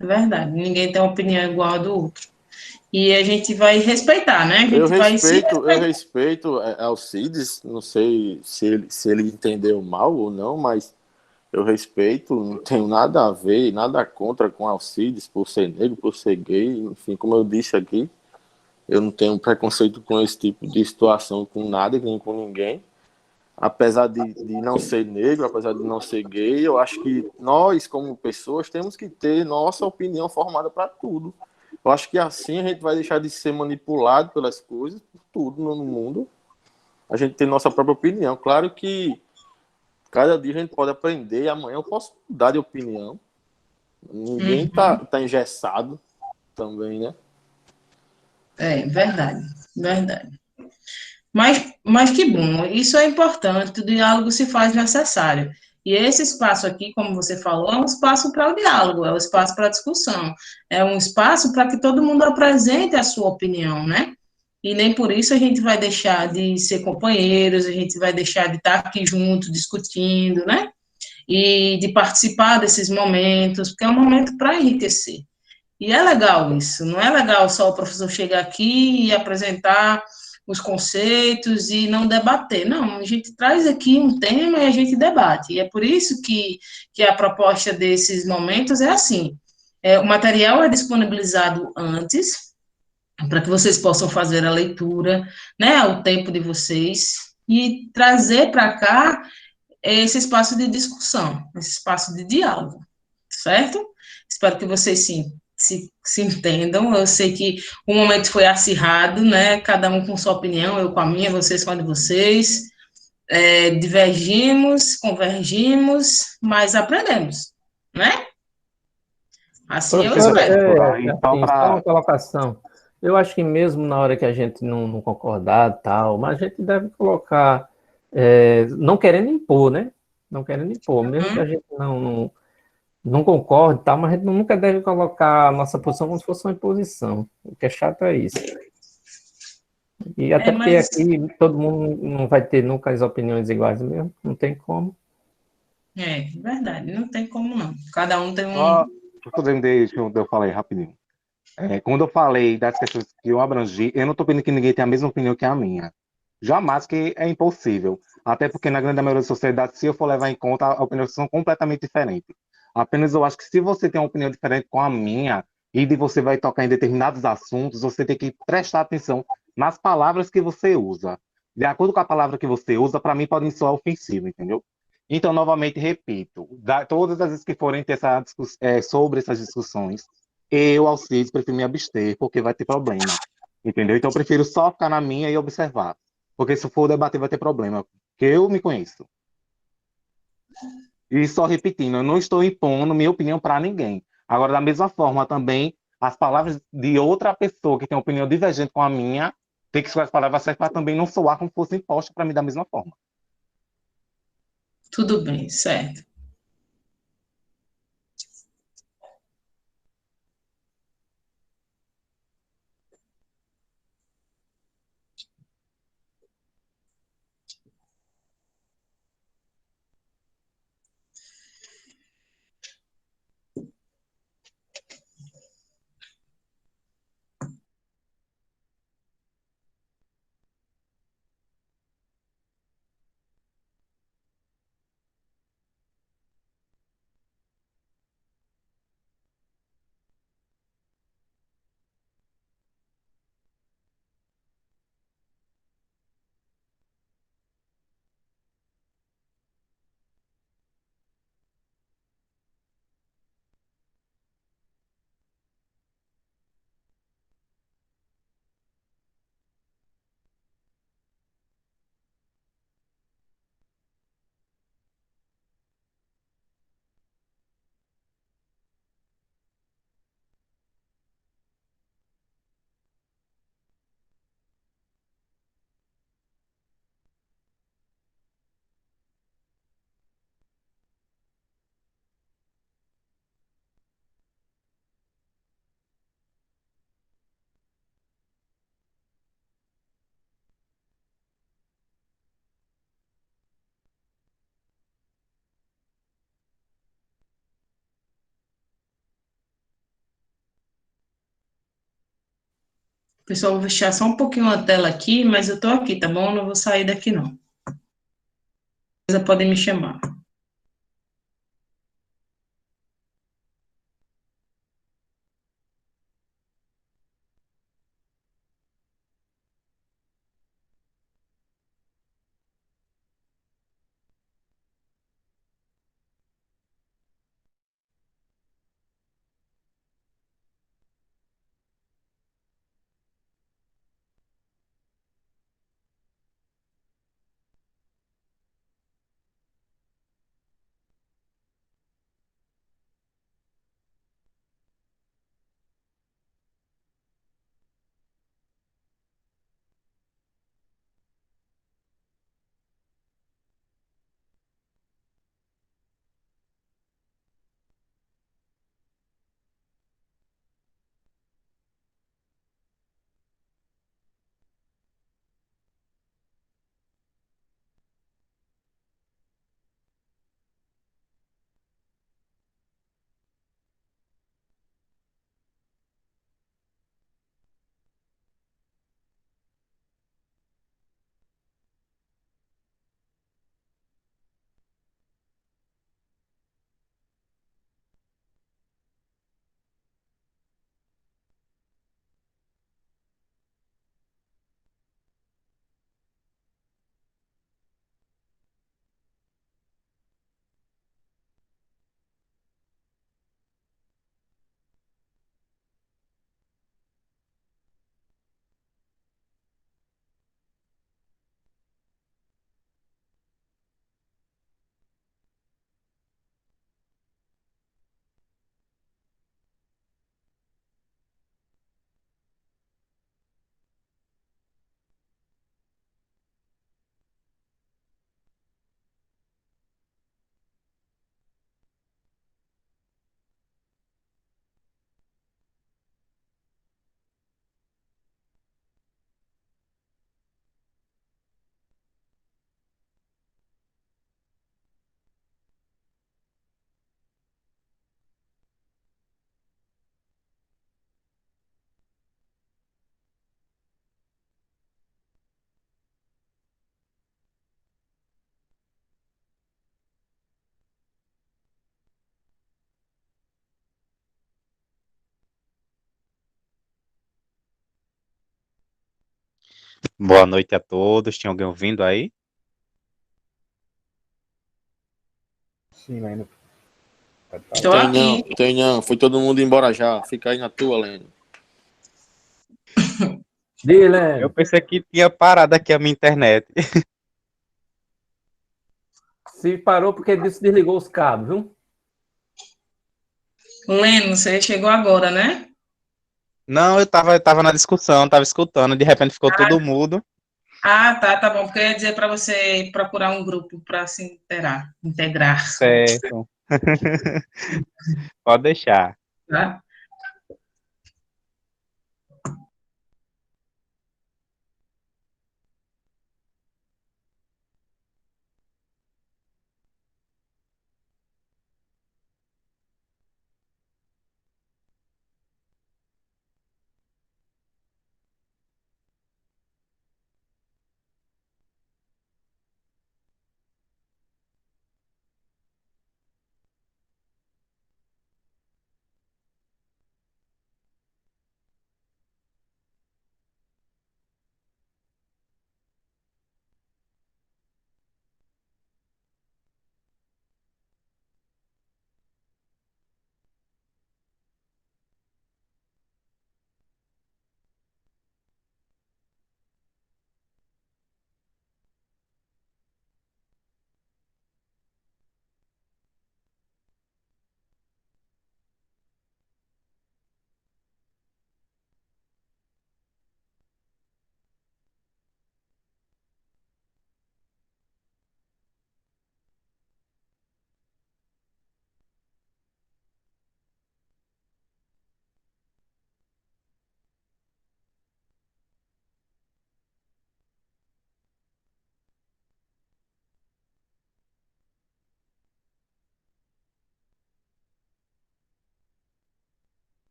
é verdade. Ninguém tem uma opinião igual a do outro. E a gente vai respeitar, né? A gente vai se Eu respeitar. respeito Alcides, não sei se ele entendeu mal ou não, mas eu respeito, não tenho nada a ver, nada contra com Alcides por ser negro, por ser gay, enfim, como eu disse aqui, eu não tenho preconceito com esse tipo de situação com nada, nem com ninguém. Apesar de não ser negro, apesar de não ser gay, eu acho que nós, como pessoas, temos que ter nossa opinião formada para tudo. Eu acho que assim a gente vai deixar de ser manipulado pelas coisas, por tudo no mundo. A gente tem nossa própria opinião. Claro que cada dia a gente pode aprender e amanhã eu posso mudar de opinião. Ninguém Uhum. tá engessado também, né? É, verdade, verdade. Mas que bom, isso é importante, o diálogo se faz necessário. E esse espaço aqui, como você falou, é um espaço para o diálogo, é um espaço para a discussão, é um espaço para que todo mundo apresente a sua opinião, né? E nem por isso a gente vai deixar de ser companheiros, a gente vai deixar de estar aqui junto, discutindo, né? E de participar desses momentos, porque é um momento para enriquecer. E é legal isso, não é legal só o professor chegar aqui e apresentar os conceitos e não debater. Não, a gente traz aqui um tema e a gente debate. E é por isso que a proposta desses momentos é assim: o material é disponibilizado antes, para que vocês possam fazer a leitura, né, ao tempo de vocês, e trazer para cá esse espaço de discussão, esse espaço de diálogo, certo? Espero que vocês se entendam. Eu sei que o momento foi acirrado, né? Cada um com sua opinião, eu com a minha, vocês com a de vocês. Divergimos, convergimos, mas aprendemos, né? Assim eu Professor, espero. Professora, aí só assim, só uma para. colocação. Eu acho que mesmo na hora que a gente não concordar, tal, mas a gente deve colocar, não querendo impor, né? Não querendo impor, mesmo que a gente não concorde, tal, mas a gente nunca deve colocar a nossa posição como se fosse uma imposição. O que é chato é isso. E até porque Mas aqui todo mundo não vai ter nunca as opiniões iguais mesmo, não tem como. verdade, não tem como não. Cada um tem Só um. poder deixa eu falei rapidinho. Quando eu falei das questões que eu abrangi, eu não estou pedindo que ninguém tenha a mesma opinião que a minha. Jamais, que é impossível. Até porque, na grande maioria da sociedade, se eu for levar em conta, opiniões são completamente diferentes. Apenas eu acho que se você tem uma opinião diferente com a minha, e de você vai tocar em determinados assuntos, você tem que prestar atenção nas palavras que você usa. De acordo com a palavra que você usa, para mim pode soar ofensivo, entendeu? Então, novamente, repito, todas as vezes que forem ter sobre essas discussões, eu, Alcides, prefiro me abster, porque vai ter problema. Entendeu? Então eu prefiro só ficar na minha e observar. Porque se for debater, vai ter problema. Porque eu me conheço. E só repetindo, eu não estou impondo minha opinião para ninguém. Agora, da mesma forma, também, as palavras de outra pessoa que tem uma opinião divergente com a minha, tem que escolher as palavras certas para também não soar como se fosse imposta para mim da mesma forma. Tudo bem, certo. Pessoal, vou fechar só um pouquinho a tela aqui, mas eu tô aqui, tá bom? Não vou sair daqui, não. Vocês podem me chamar. Boa noite a todos. Tem alguém ouvindo aí? Sim, mas não. Estou Tem não, aqui. tem não. Foi todo mundo embora já. Fica aí na tua, Leno. Eu Dylan, pensei que tinha parado aqui a minha internet. se parou porque desligou os cabos, viu? Leno, você chegou agora, né? Não, eu tava na discussão, tava escutando, de repente ficou tudo mudo. Ah, tá bom, porque eu ia dizer para você procurar um grupo para se integrar, Certo. Pode deixar. tá?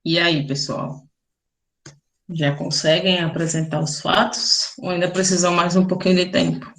E aí, pessoal? Já conseguem apresentar os fatos ou ainda precisam mais um pouquinho de tempo?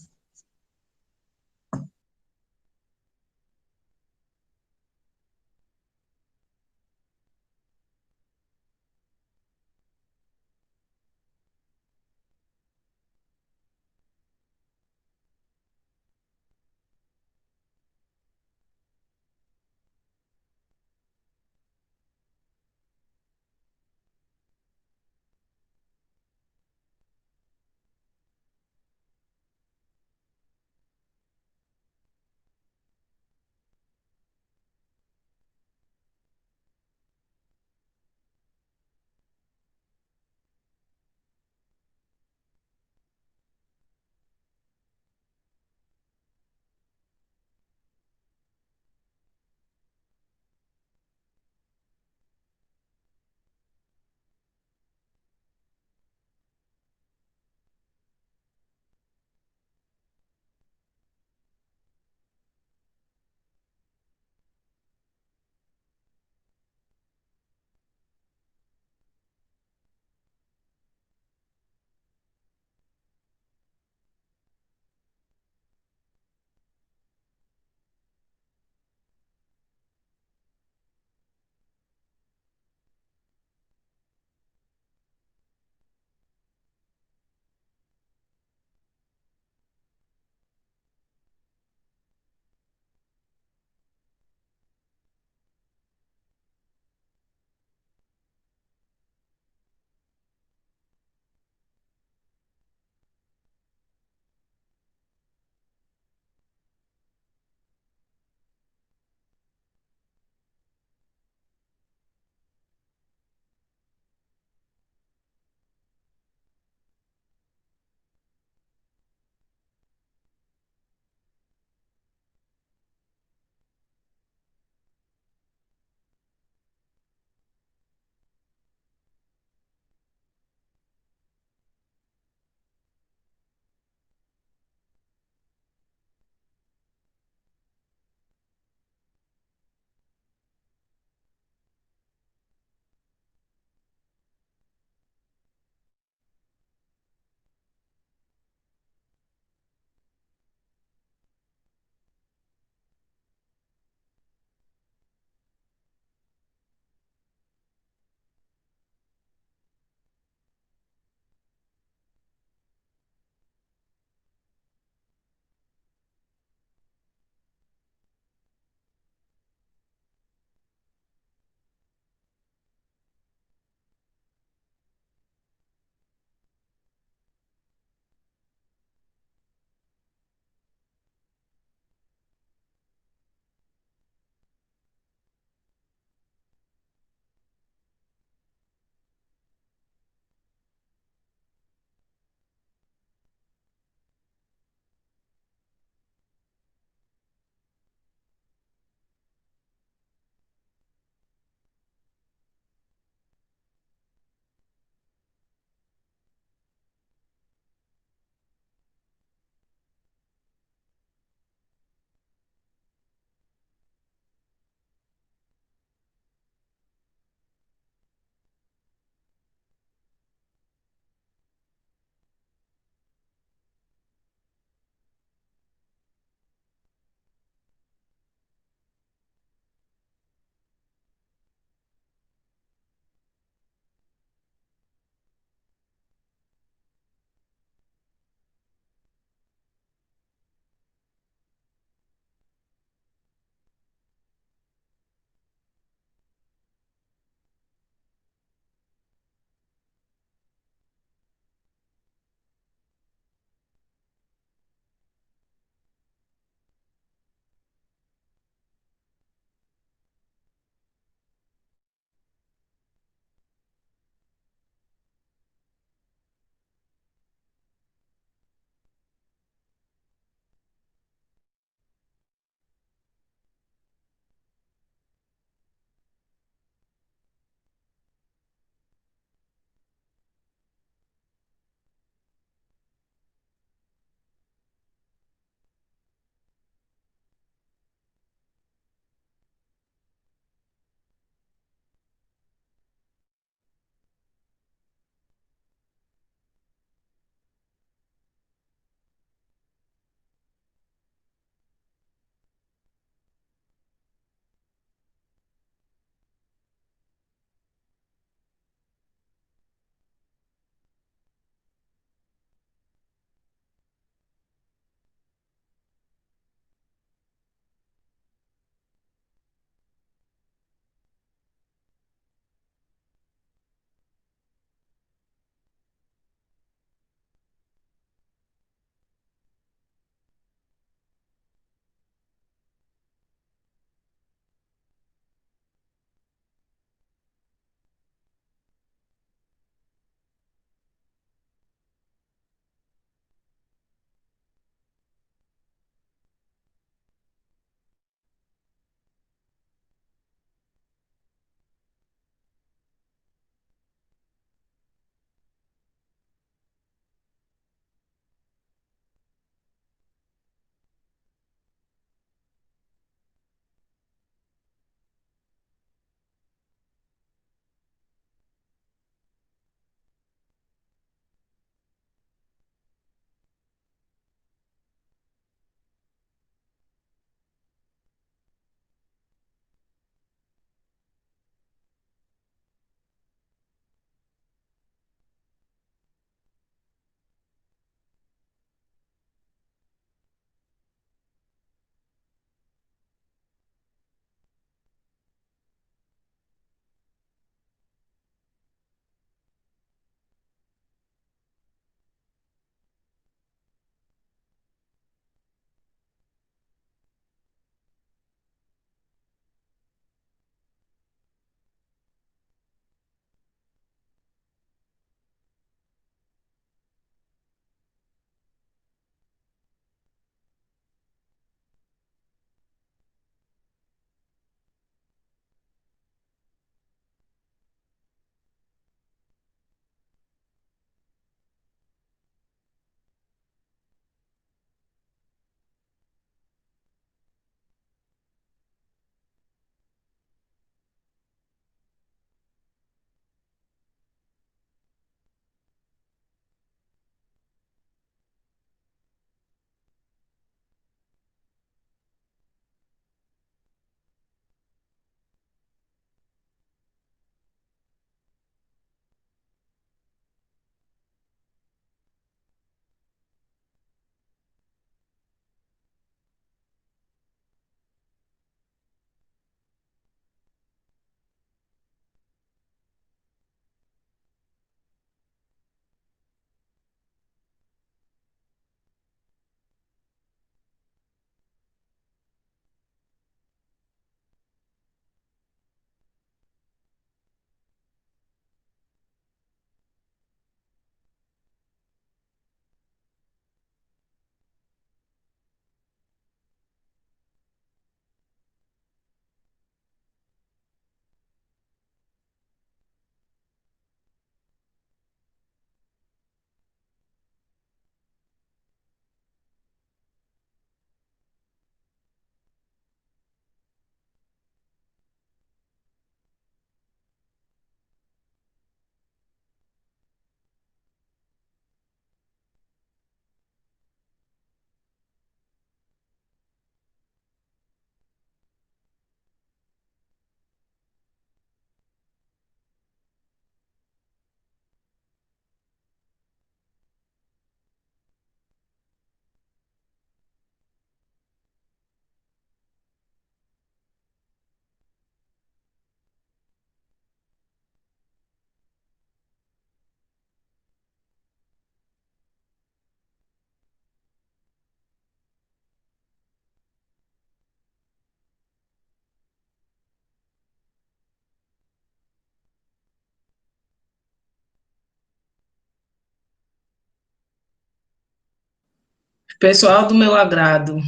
Pessoal do meu agrado,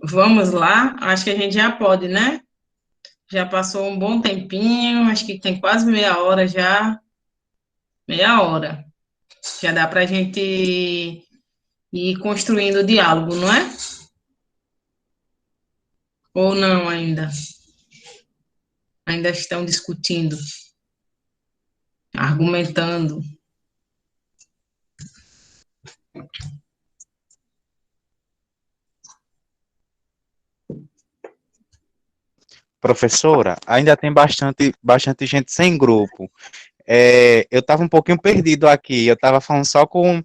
vamos lá? Acho que a gente já pode, né? Já passou um bom tempinho, acho que tem quase meia hora já. Meia hora. Já dá para a gente ir construindo o diálogo, não é? Ou não ainda? Ainda estão discutindo, argumentando. Professora, ainda tem bastante gente sem grupo. Eu estava um pouquinho perdido aqui. Eu estava falando só com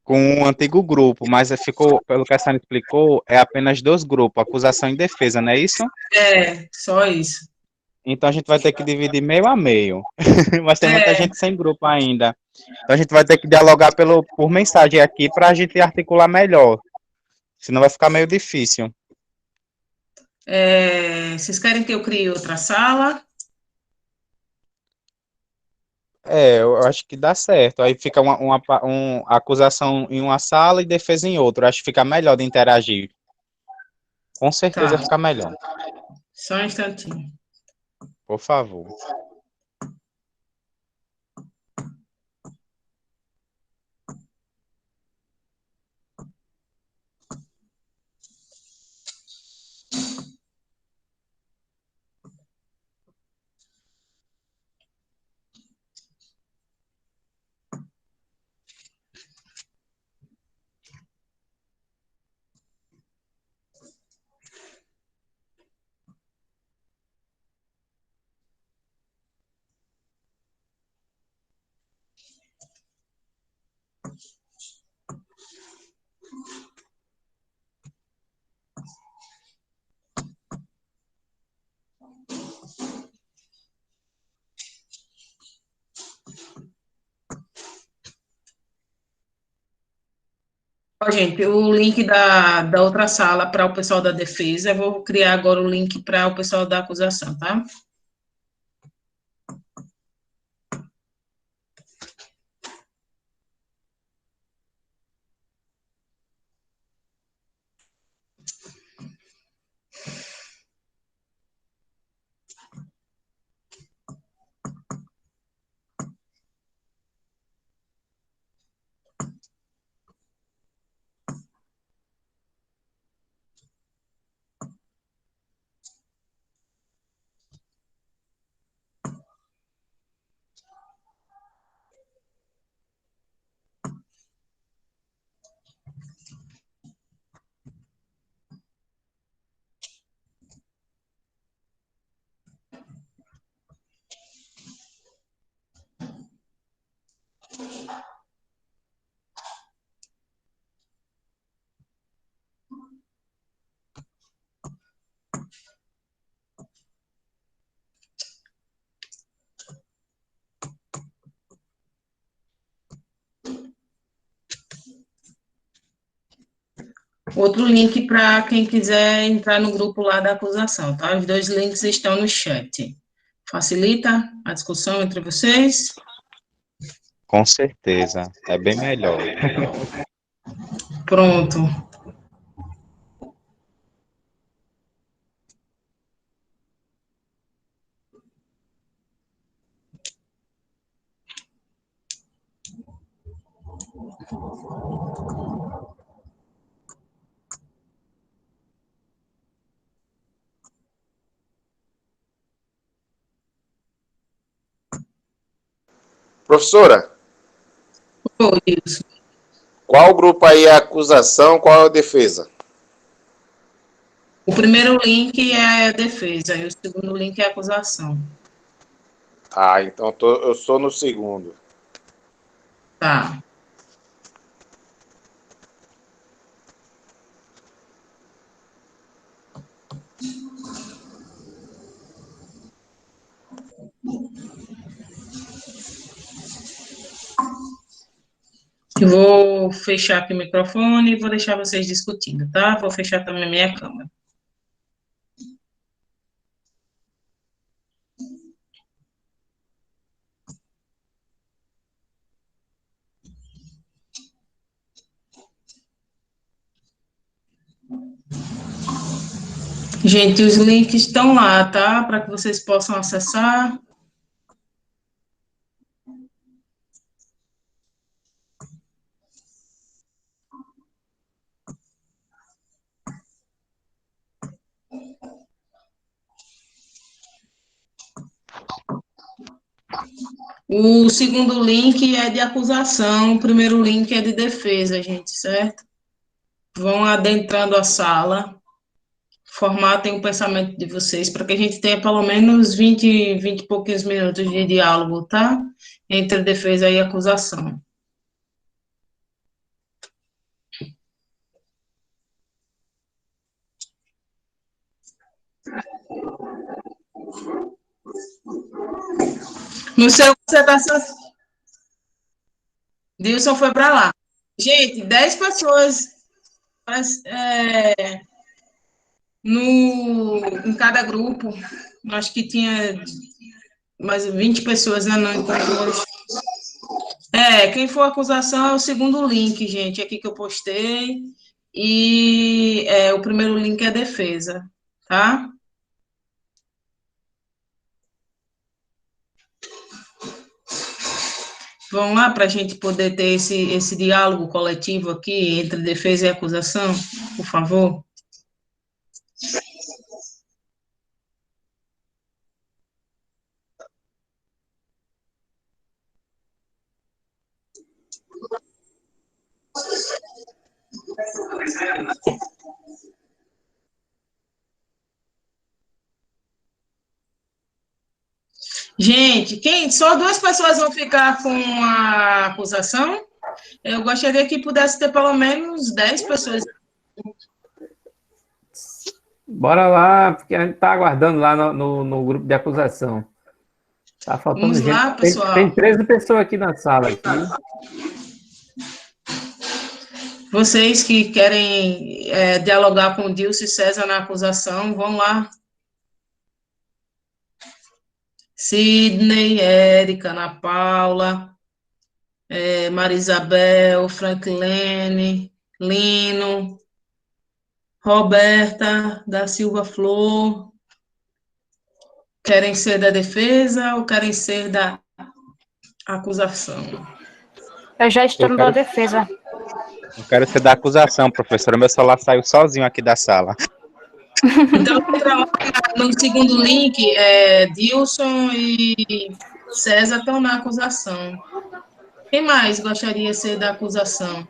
o antigo grupo, mas ficou, pelo que a senhora explicou, é apenas dois grupos, acusação e defesa, não é isso? É, só isso. Então a gente vai ter que dividir meio a meio. Mas tem muita É, gente sem grupo ainda. Então a gente vai ter que dialogar por mensagem aqui para a gente articular melhor. Senão vai ficar meio difícil. vocês querem que eu crie outra sala? Eu acho que dá certo. Aí fica uma acusação em uma sala e defesa em outra. Eu acho que fica melhor de interagir. Com certeza Tá, fica melhor. só um instantinho. Por favor. Ó, gente, o link da outra sala para o pessoal da defesa, eu vou criar agora o link para o pessoal da acusação, tá? Outro link para quem quiser entrar no grupo lá da acusação, tá? Os dois links estão no chat. Facilita a discussão entre vocês? Com certeza. É bem melhor. Pronto. Professora, Foi isso. qual grupo aí é a acusação, qual é a defesa? O primeiro link é a defesa e o segundo link é a acusação. Ah, então eu sou no segundo. Tá. Eu vou fechar aqui o microfone e vou deixar vocês discutindo, tá? Vou fechar também a minha câmera. Gente, os links estão lá, tá? Para que vocês possam acessar. O segundo link é de acusação, o primeiro link é de defesa, gente, certo? Vão adentrando a sala, formatem o pensamento de vocês para que a gente tenha pelo menos 20 e poucos minutos de diálogo, tá? Entre defesa e acusação. No seu, você está... Dilson foi para lá. Gente, 10 pessoas em cada grupo. Acho que tinha mais 20 pessoas, né? Não, quem for acusação é o segundo link, gente, aqui que eu postei. E o primeiro link é defesa, tá? Vamos lá para a gente poder ter esse diálogo coletivo aqui entre defesa e acusação, por favor. Gente, só 2 pessoas vão ficar com a acusação? Eu gostaria que pudesse ter pelo menos 10 pessoas. Bora lá, porque a gente está aguardando lá no grupo de acusação. Tá faltando Vamos gente. lá, pessoal. Tem 13 pessoas aqui na sala. Aqui. Vocês que querem dialogar com o Dilson e César na acusação, vão lá. Sidney, Érica, Ana Paula, Marisabel, Franklene, Lino, Roberta da Silva Flor. Querem ser da defesa ou querem ser da acusação? Eu já estou na defesa. Eu quero ser da acusação, professora. Meu celular saiu sozinho aqui da sala. Então, no segundo link, Dilson e César estão na acusação. Quem mais gostaria de ser da acusação?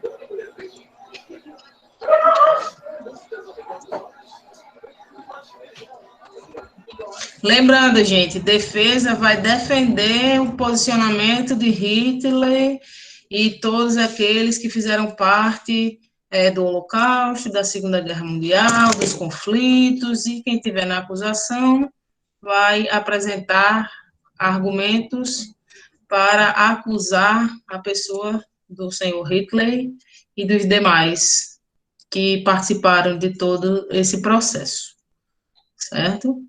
Lembrando, gente, defesa vai defender o posicionamento de Hitler e todos aqueles que fizeram parte do Holocausto, da Segunda Guerra Mundial, dos conflitos, e quem tiver na acusação vai apresentar argumentos para acusar a pessoa do senhor Hitler e dos demais que participaram de todo esse processo, certo?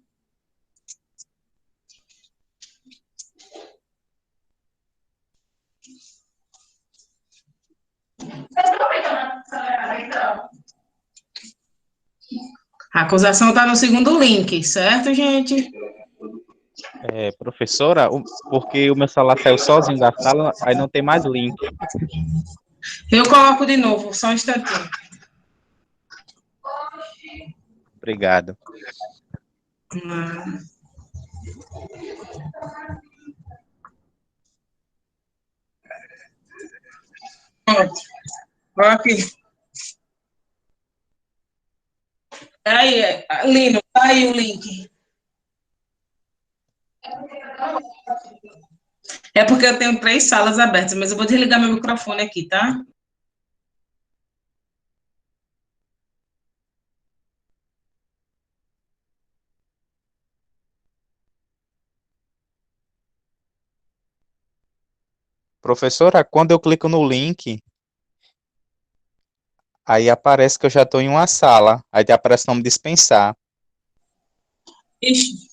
A acusação está no segundo link, certo, gente? Professora, porque o meu celular saiu sozinho da sala, aí não tem mais link. Eu coloco de novo, só um instantinho. Obrigado. Pronto. Olha aqui. Aí, Lino, tá aí o link. É porque eu tenho 3 salas abertas, mas eu vou desligar meu microfone aqui, tá? Professora, quando eu clico no link, aí aparece que eu já estou em uma sala. Aí aparece o nome dispensar. Ixi.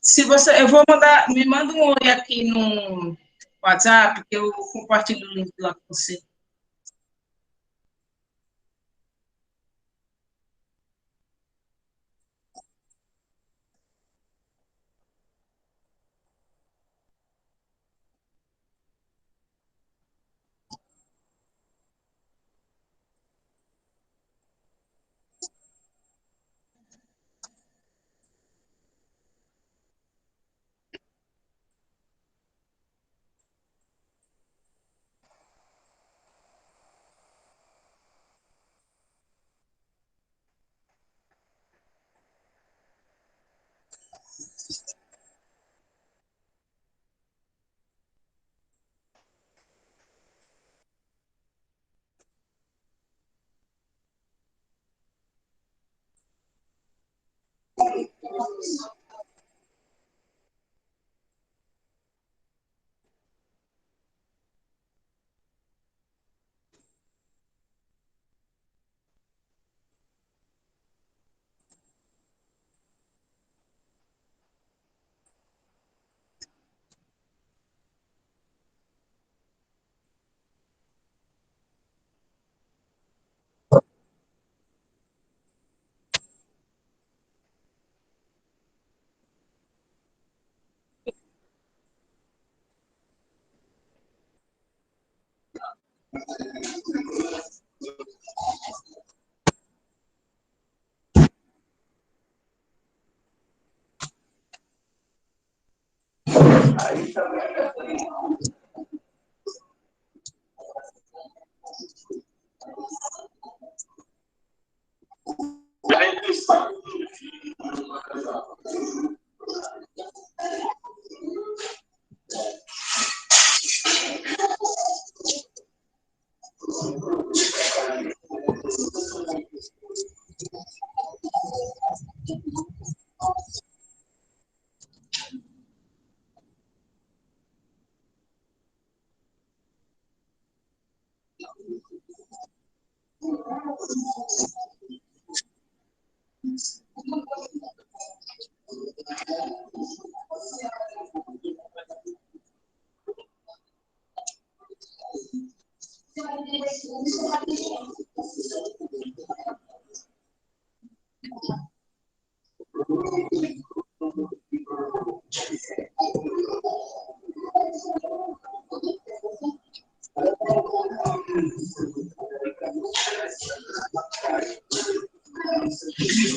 Se você, eu vou mandar, me manda um oi aqui no WhatsApp, que eu compartilho o link lá com você.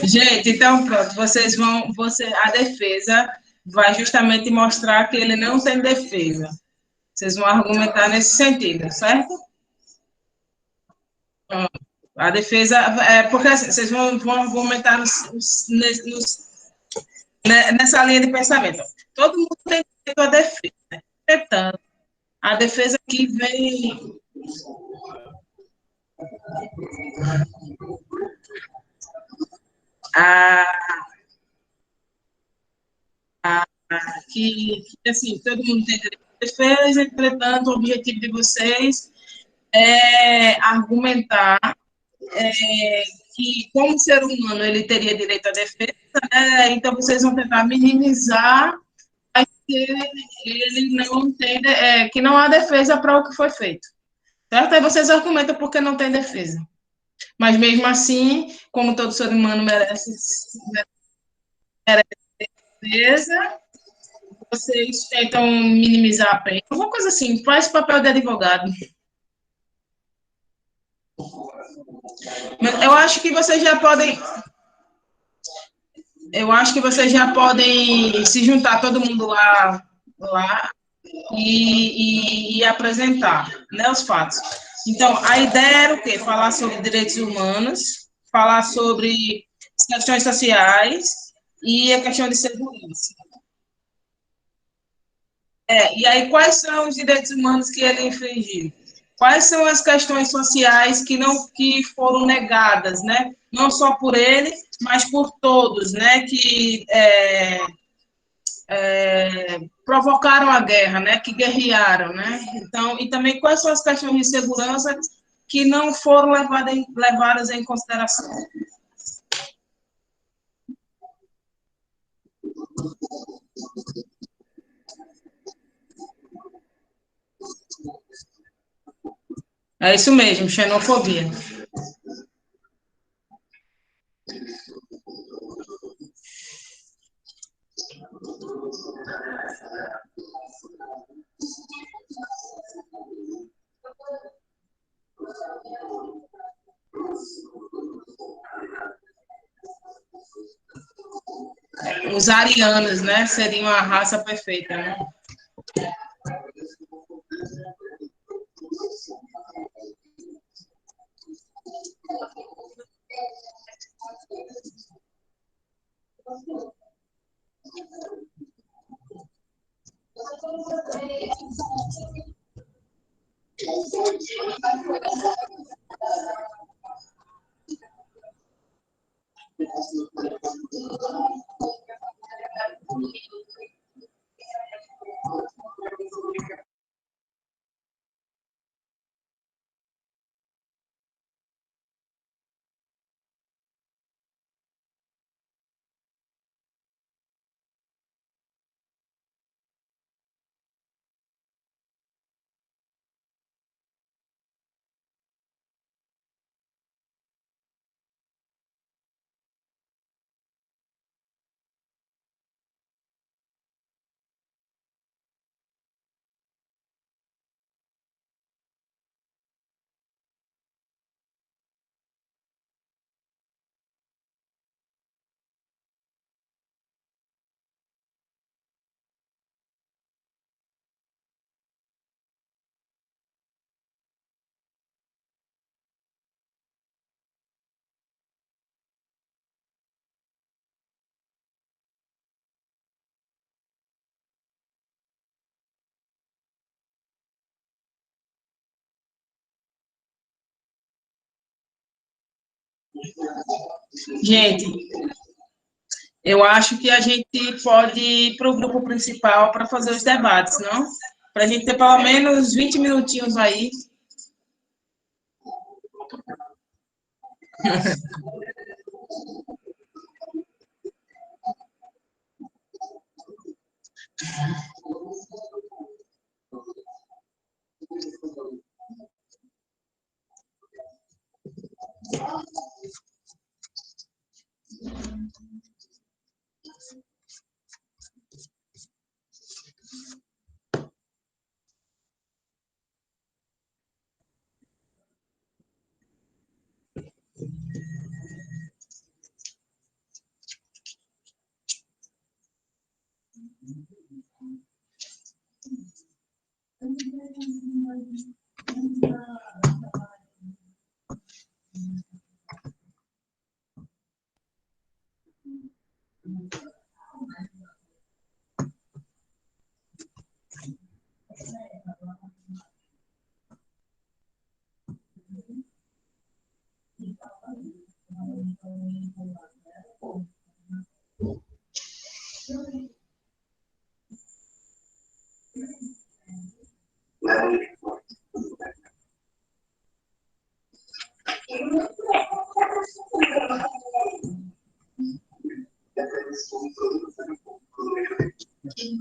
Gente, então pronto, a defesa vai justamente mostrar que ele não tem defesa. Vocês vão argumentar nesse sentido, certo? A defesa, porque assim, vocês vão argumentar nessa linha de pensamento. Todo mundo tem direito à defesa. Entretanto, a defesa que vem... que, assim, todo mundo tem direito à defesa, entretanto, o objetivo de vocês é argumentar que, como ser humano, ele teria direito à defesa, né? Então vocês vão tentar minimizar que ele não tem, que não há defesa para o que foi feito. Certo? Aí vocês argumentam porque não tem defesa. Mas mesmo assim, como todo ser humano merece defesa, vocês tentam minimizar a pena. Uma coisa assim, faz papel de advogado. Eu acho que vocês já podem se juntar todo mundo lá e apresentar, né, os fatos. Então, a ideia era o quê? Falar sobre direitos humanos, falar sobre questões sociais e a questão de segurança. E aí, quais são os direitos humanos que ele infringiu? Quais são as questões sociais que foram negadas, né? Não só por ele, mas por todos, né? Que provocaram a guerra, né? Que guerrearam, né? Então, e também quais são as questões de segurança que não foram levadas em consideração. É isso mesmo, xenofobia. Os arianos, né? Seriam a raça perfeita, né? Gente, eu acho que a gente pode ir para o grupo principal para fazer os debates, não? Para a gente ter pelo menos 20 minutinhos aí.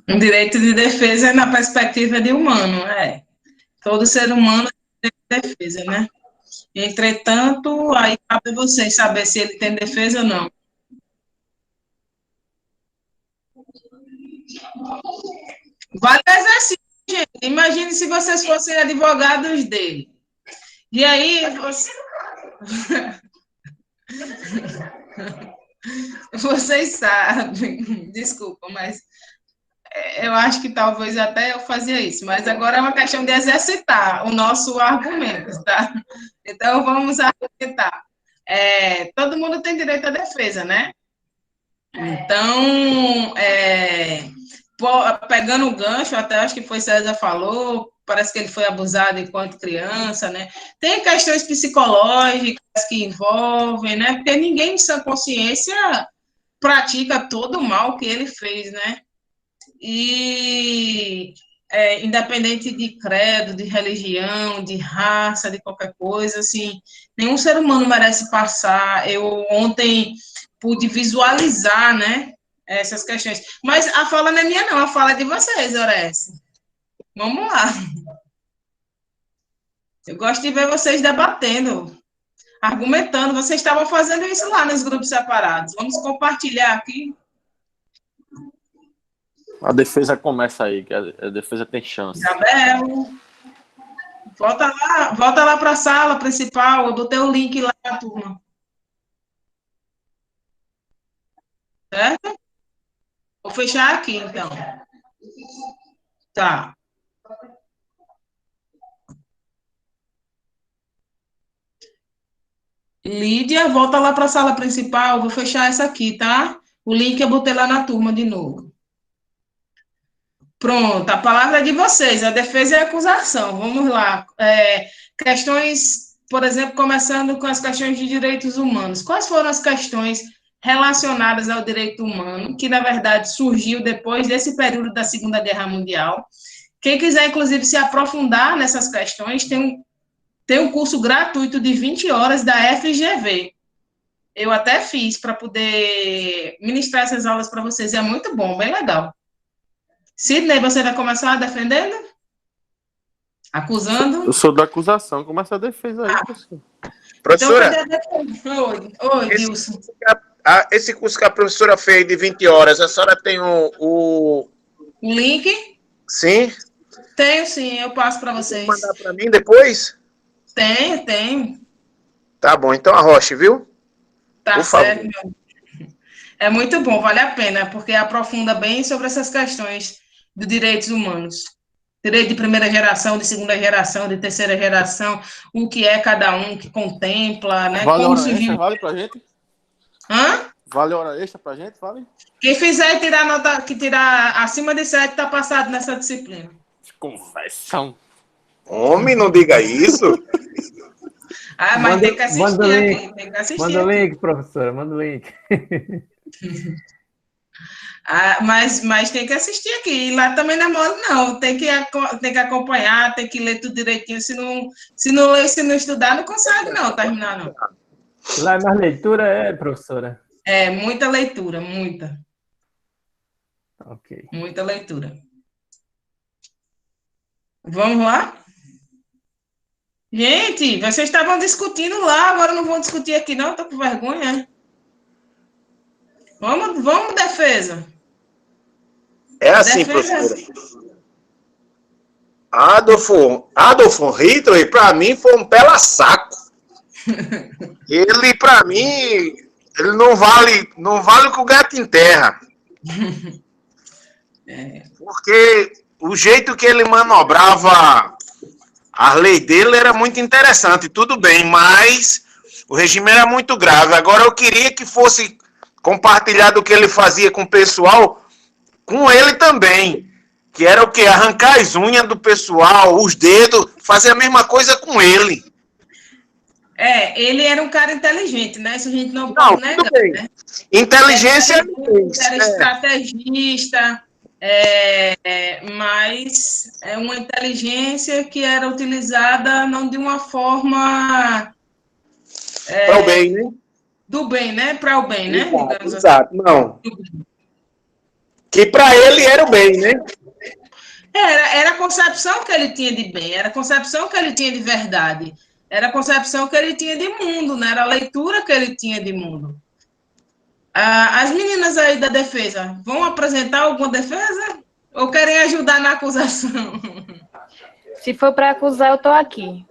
Um direito de defesa na perspectiva de humano, é. Todo ser humano tem defesa, né? Entretanto, aí cabe a vocês saber se ele tem defesa ou não. Vale exercício, gente. Imagine se vocês fossem advogados dele. E aí, vocês sabem, desculpa, mas eu acho que talvez até eu fazia isso, mas agora é uma questão de exercitar o nosso argumento, tá? Então, vamos argumentar. Todo mundo tem direito à defesa, né? Então, pegando o gancho, até acho que foi César falou, parece que ele foi abusado enquanto criança, né? Tem questões psicológicas que envolvem, né? Porque ninguém em sã consciência pratica todo o mal que ele fez, né? E independente de credo, de religião, de raça, de qualquer coisa, assim, nenhum ser humano merece passar. Eu ontem pude visualizar, né, essas questões. Mas a fala não é minha, não, a fala é de vocês, Oreste. Vamos lá. Eu gosto de ver vocês debatendo, argumentando. Vocês estavam fazendo isso lá nos grupos separados. Vamos compartilhar aqui. A defesa começa aí, que a defesa tem chance. Isabel, volta lá para a sala principal, eu botei o link lá na turma. Certo? Vou fechar aqui, então. Tá. Lídia, volta lá para a sala principal, vou fechar essa aqui, tá? O link eu botei lá na turma de novo. Pronto, a palavra é de vocês, a defesa e a acusação. Vamos lá. Questões, por exemplo, começando com as questões de direitos humanos. Quais foram as questões relacionadas ao direito humano, que, na verdade, surgiu depois desse período da Segunda Guerra Mundial. Quem quiser, inclusive, se aprofundar nessas questões, tem um curso gratuito de 20 horas da FGV. Eu até fiz para poder ministrar essas aulas para vocês. É muito bom, bem legal. Sidney, você vai começar defendendo? Acusando? Eu sou da acusação. Começa a defesa aí, professor. Professora, Oi, Dilson. esse curso que a professora fez de 20 horas, a senhora tem O link? Sim? Tenho, sim. Eu passo para vocês. Pode mandar para mim depois? Tenho. Tá bom, então arroche, viu? Tá Por certo, favor. meu. É muito bom, vale a pena, porque aprofunda bem sobre essas questões de direitos humanos. Direito de primeira geração, de segunda geração, de terceira geração, o que é cada um, que contempla, né? Vale Como hora surgiu... extra? Vale pra gente? Hã? Vale hora extra pra gente? Vale? Quem fizer tirar nota, que tirar acima de 7, tá passado nessa disciplina. Conversão. Homem, não diga isso. Mas tem que assistir aqui. Tem que assistir Manda o aqui. link, professora, manda o link. Mas tem que assistir aqui. E lá também não é mole, não. Tem que acompanhar, tem que ler tudo direitinho. Se não ler, se não estudar, não consegue, não, terminar, não. Lá é mais leitura, professora? É, muita leitura, muita. Ok. Muita leitura. Vamos lá? Gente, vocês estavam discutindo lá, agora não vão discutir aqui, não? Tô com vergonha. Vamos, defesa. É assim, professora. Adolfo Hitler, para mim, foi um pela-saco. Ele, para mim, ele não vale o que o gato enterra. Porque o jeito que ele manobrava a lei dele era muito interessante, tudo bem, mas o regime era muito grave. Agora eu queria que fosse compartilhado o que ele fazia com o pessoal, com ele também. Que era o quê? Arrancar as unhas do pessoal, os dedos, fazer a mesma coisa com ele. Ele era um cara inteligente, né? Isso a gente não pode negar, tudo bem. né? Inteligência era estrategista, mas é uma inteligência que era utilizada não de uma forma... para o bem, né? Do bem, né? Para o bem, né? Exato, não. Que para ele era o bem, né? Era a concepção que ele tinha de bem, era a concepção que ele tinha de verdade, era a concepção que ele tinha de mundo, né? Era a leitura que ele tinha de mundo. As meninas aí da defesa vão apresentar alguma defesa? Ou querem ajudar na acusação? Se for para acusar, eu estou aqui.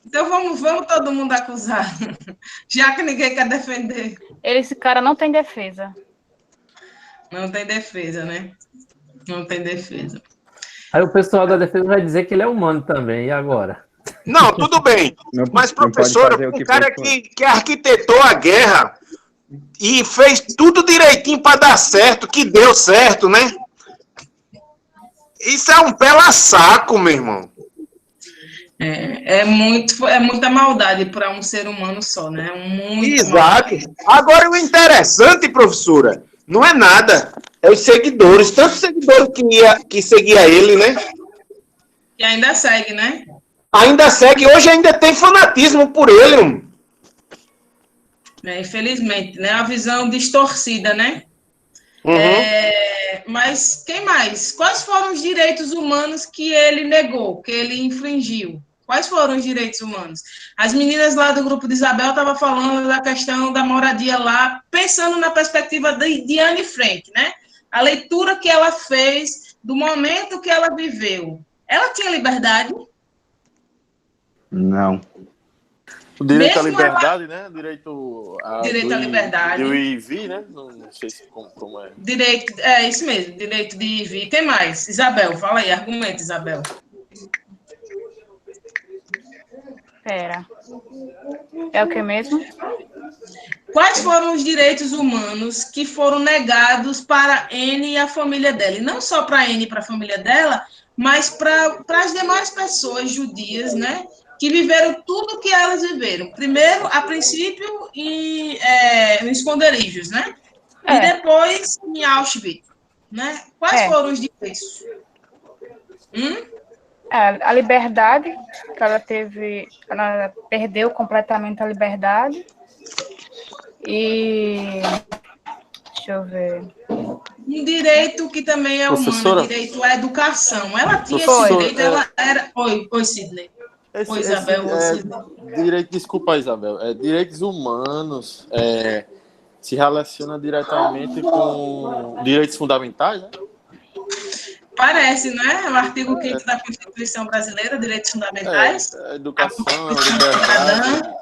Então vamos todo mundo acusar, já que ninguém quer defender. Esse cara não tem defesa. Não tem defesa, né? Não tem defesa. Aí o pessoal da defesa vai dizer que ele é humano também, e agora? Não, tudo bem. Mas, professora, o cara que arquitetou a guerra e fez tudo direitinho para dar certo, que deu certo, né? Isso é um pela-saco, meu irmão. É muita maldade para um ser humano só, né? Exato. Maldade. Agora, o interessante, professora, não é nada. É os seguidores. Tantos seguidores que seguia ele, né? E ainda segue, né? Ainda segue. Hoje ainda tem fanatismo por ele. Infelizmente, né? A visão distorcida, né? Mas quem mais? Quais foram os direitos humanos que ele negou, que ele infringiu? Quais foram os direitos humanos? As meninas lá do grupo de Isabel estavam falando da questão da moradia lá, pensando na perspectiva de Anne Frank, né? A leitura que ela fez do momento que ela viveu. Ela tinha liberdade? Não. O direito à Mesmo liberdade, né? Direito à liberdade. Do IV, né? Não sei como é. Isso mesmo, direito de IV. Quem mais? Isabel, fala aí, argumenta, Isabel. Pera. É o que mesmo? Quais foram os direitos humanos que foram negados para Anne e a família dela? E não só para Anne e para a família dela, mas para as demais pessoas judias, né, que viveram tudo que elas viveram. Primeiro, a princípio, em esconderijos, né? E depois em Auschwitz, né? Quais foram os direitos? A liberdade, que ela teve, ela perdeu completamente a liberdade. E deixa eu ver. Um direito que também é humano, direito à educação. Ela tinha esse direito, ela era. Oi, Sidney. Oi, Isabel. Desculpa, Isabel. Direitos humanos se relaciona diretamente com direitos fundamentais, né? Parece, né? O artigo 5º da Constituição Brasileira, Direitos Fundamentais. Educação, liberdade.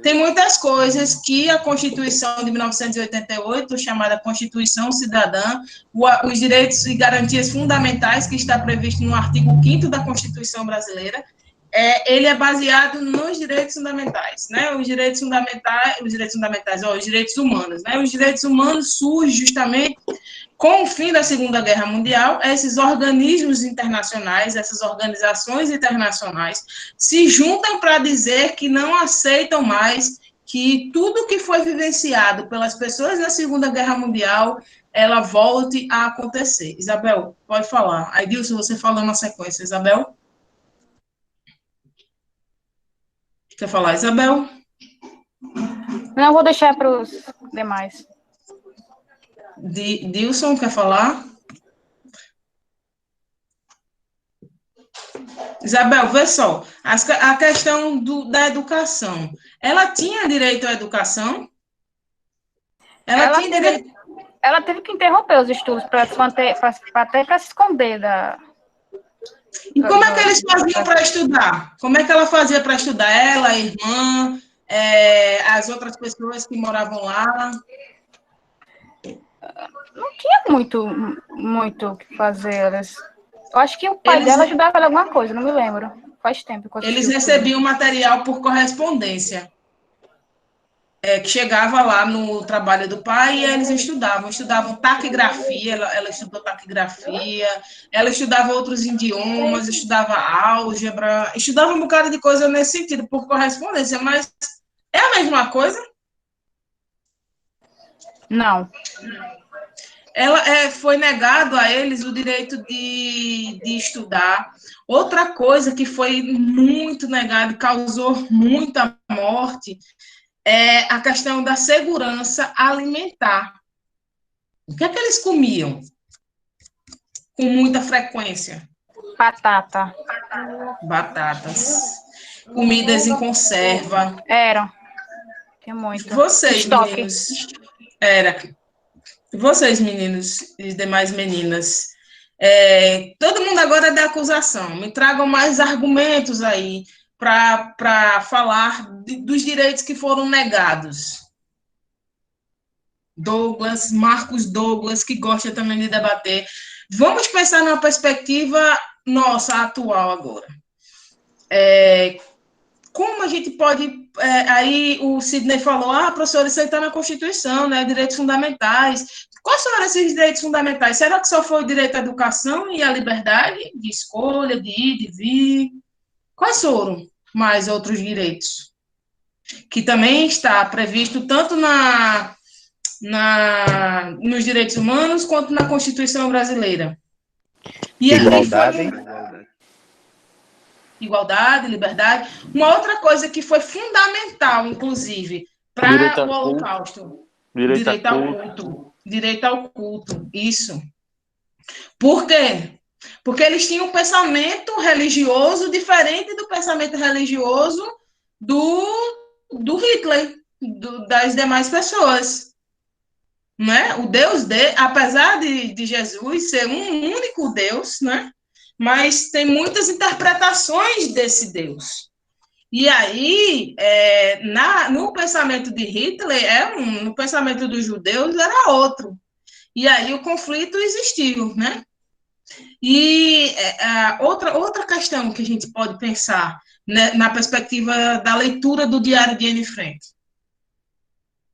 Tem muitas coisas que a Constituição de 1988, chamada Constituição Cidadã, os direitos e garantias fundamentais que está previsto no artigo 5º da Constituição Brasileira, ele é baseado nos direitos fundamentais, né? Os direitos humanos, né? Os direitos humanos surgem justamente com o fim da Segunda Guerra Mundial. Esses organismos internacionais, essas organizações internacionais, se juntam para dizer que não aceitam mais que tudo que foi vivenciado pelas pessoas na Segunda Guerra Mundial, ela volte a acontecer. Isabel, pode falar. Aí, Dilson, você falando na sequência. Isabel? Quer falar, Isabel? Não, vou deixar para os demais. Dilson, quer falar? Isabel, vê só, a questão da educação. Ela tinha direito à educação? Ela teve que interromper os estudos para até para se esconder da. E como é que eles faziam para estudar? Como é que ela fazia para estudar? Ela, a irmã, as outras pessoas que moravam lá? Não tinha muito o que fazer. Eu acho que o pai dela ajudava ela alguma coisa, não me lembro. Faz tempo. Eles recebiam material por correspondência, que chegava lá no trabalho do pai e eles estudavam taquigrafia, ela estudou taquigrafia, ela estudava outros idiomas, estudava álgebra, estudava um bocado de coisa nesse sentido, por correspondência, mas é a mesma coisa? Não. Foi negado a eles o direito de estudar. Outra coisa que foi muito negado, causou muita morte, é a questão da segurança alimentar. O que é que eles comiam com muita frequência? Batatas. Comidas em conserva. Tinha muito. Vocês, meninos. Vocês, meninos e demais meninas. Todo mundo agora é da acusação. Me tragam mais argumentos aí para falar dos direitos que foram negados. Marcos Douglas, que gosta também de debater. Vamos pensar numa perspectiva nossa, atual agora. Como a gente pode... aí o Sidney falou, professor, isso aí está na Constituição, né? Direitos fundamentais. Quais são esses direitos fundamentais? Será que só foi o direito à educação e à liberdade de escolha, de ir, de vir? Quais foram mais outros direitos? Que também está previsto tanto nos direitos humanos quanto na Constituição brasileira. E igualdade, liberdade. Uma outra coisa que foi fundamental, inclusive, para o Holocausto. Direito ao culto. Isso. Por quê? Porque eles tinham um pensamento religioso diferente do pensamento religioso do Hitler, das demais pessoas. Né? O Deus apesar de Jesus ser um único Deus, né? Mas tem muitas interpretações desse Deus. E aí, no pensamento de Hitler, no pensamento dos judeus, era outro. E aí o conflito existiu, né? E outra questão que a gente pode pensar, né, na perspectiva da leitura do Diário de Anne Frank.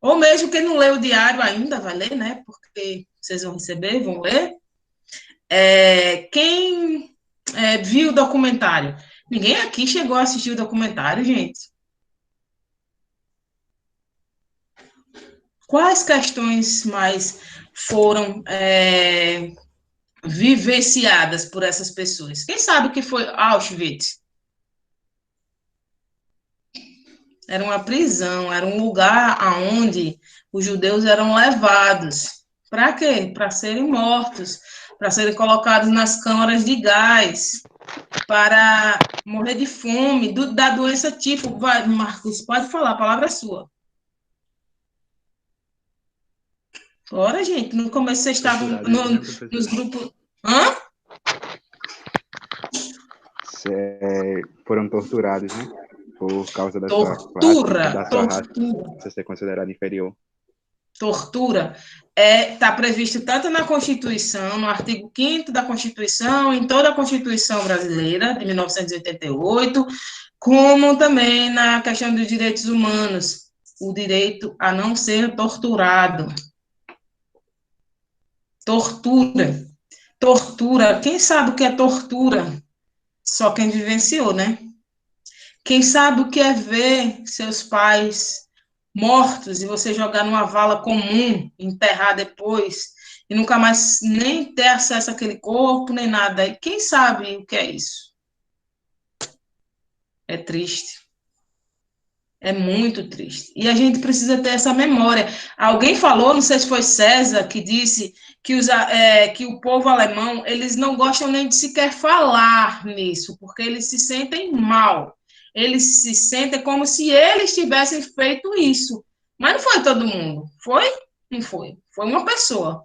Ou mesmo quem não lê o diário ainda, vai ler, né? Porque vocês vão receber, vão ler. Quem viu o documentário. Ninguém aqui chegou a assistir o documentário, gente. Quais questões mais foram vivenciadas por essas pessoas? Quem sabe o que foi Auschwitz? Era uma prisão, era um lugar aonde os judeus eram levados. Para quê? Para serem mortos, para serem colocados nas câmaras de gás, para morrer de fome, da doença tipo. Vai, Marcos, pode falar, a palavra é sua. Agora, gente, no começo vocês estavam nos grupos. Hã? Foram torturados, né? Por causa da tortura, sua classe, da sua tortura. raça, você ser considerado inferior. Tortura está previsto tanto na Constituição, no artigo 5º da Constituição, em toda a Constituição brasileira, de 1988, como também na questão dos direitos humanos, o direito a não ser torturado. Tortura. Tortura. Quem sabe o que é tortura? Só quem vivenciou, né? Quem sabe o que é ver seus pais mortos e você jogar numa vala comum, enterrar depois, e nunca mais nem ter acesso àquele corpo, nem nada. E quem sabe o que é isso? É triste. É muito triste. E a gente precisa ter essa memória. Alguém falou, não sei se foi César, que disse que o povo alemão, eles não gostam nem de sequer falar nisso, porque eles se sentem mal. Eles se sentem como se eles tivessem feito isso. Mas não foi todo mundo. Foi? Não foi. Foi uma pessoa.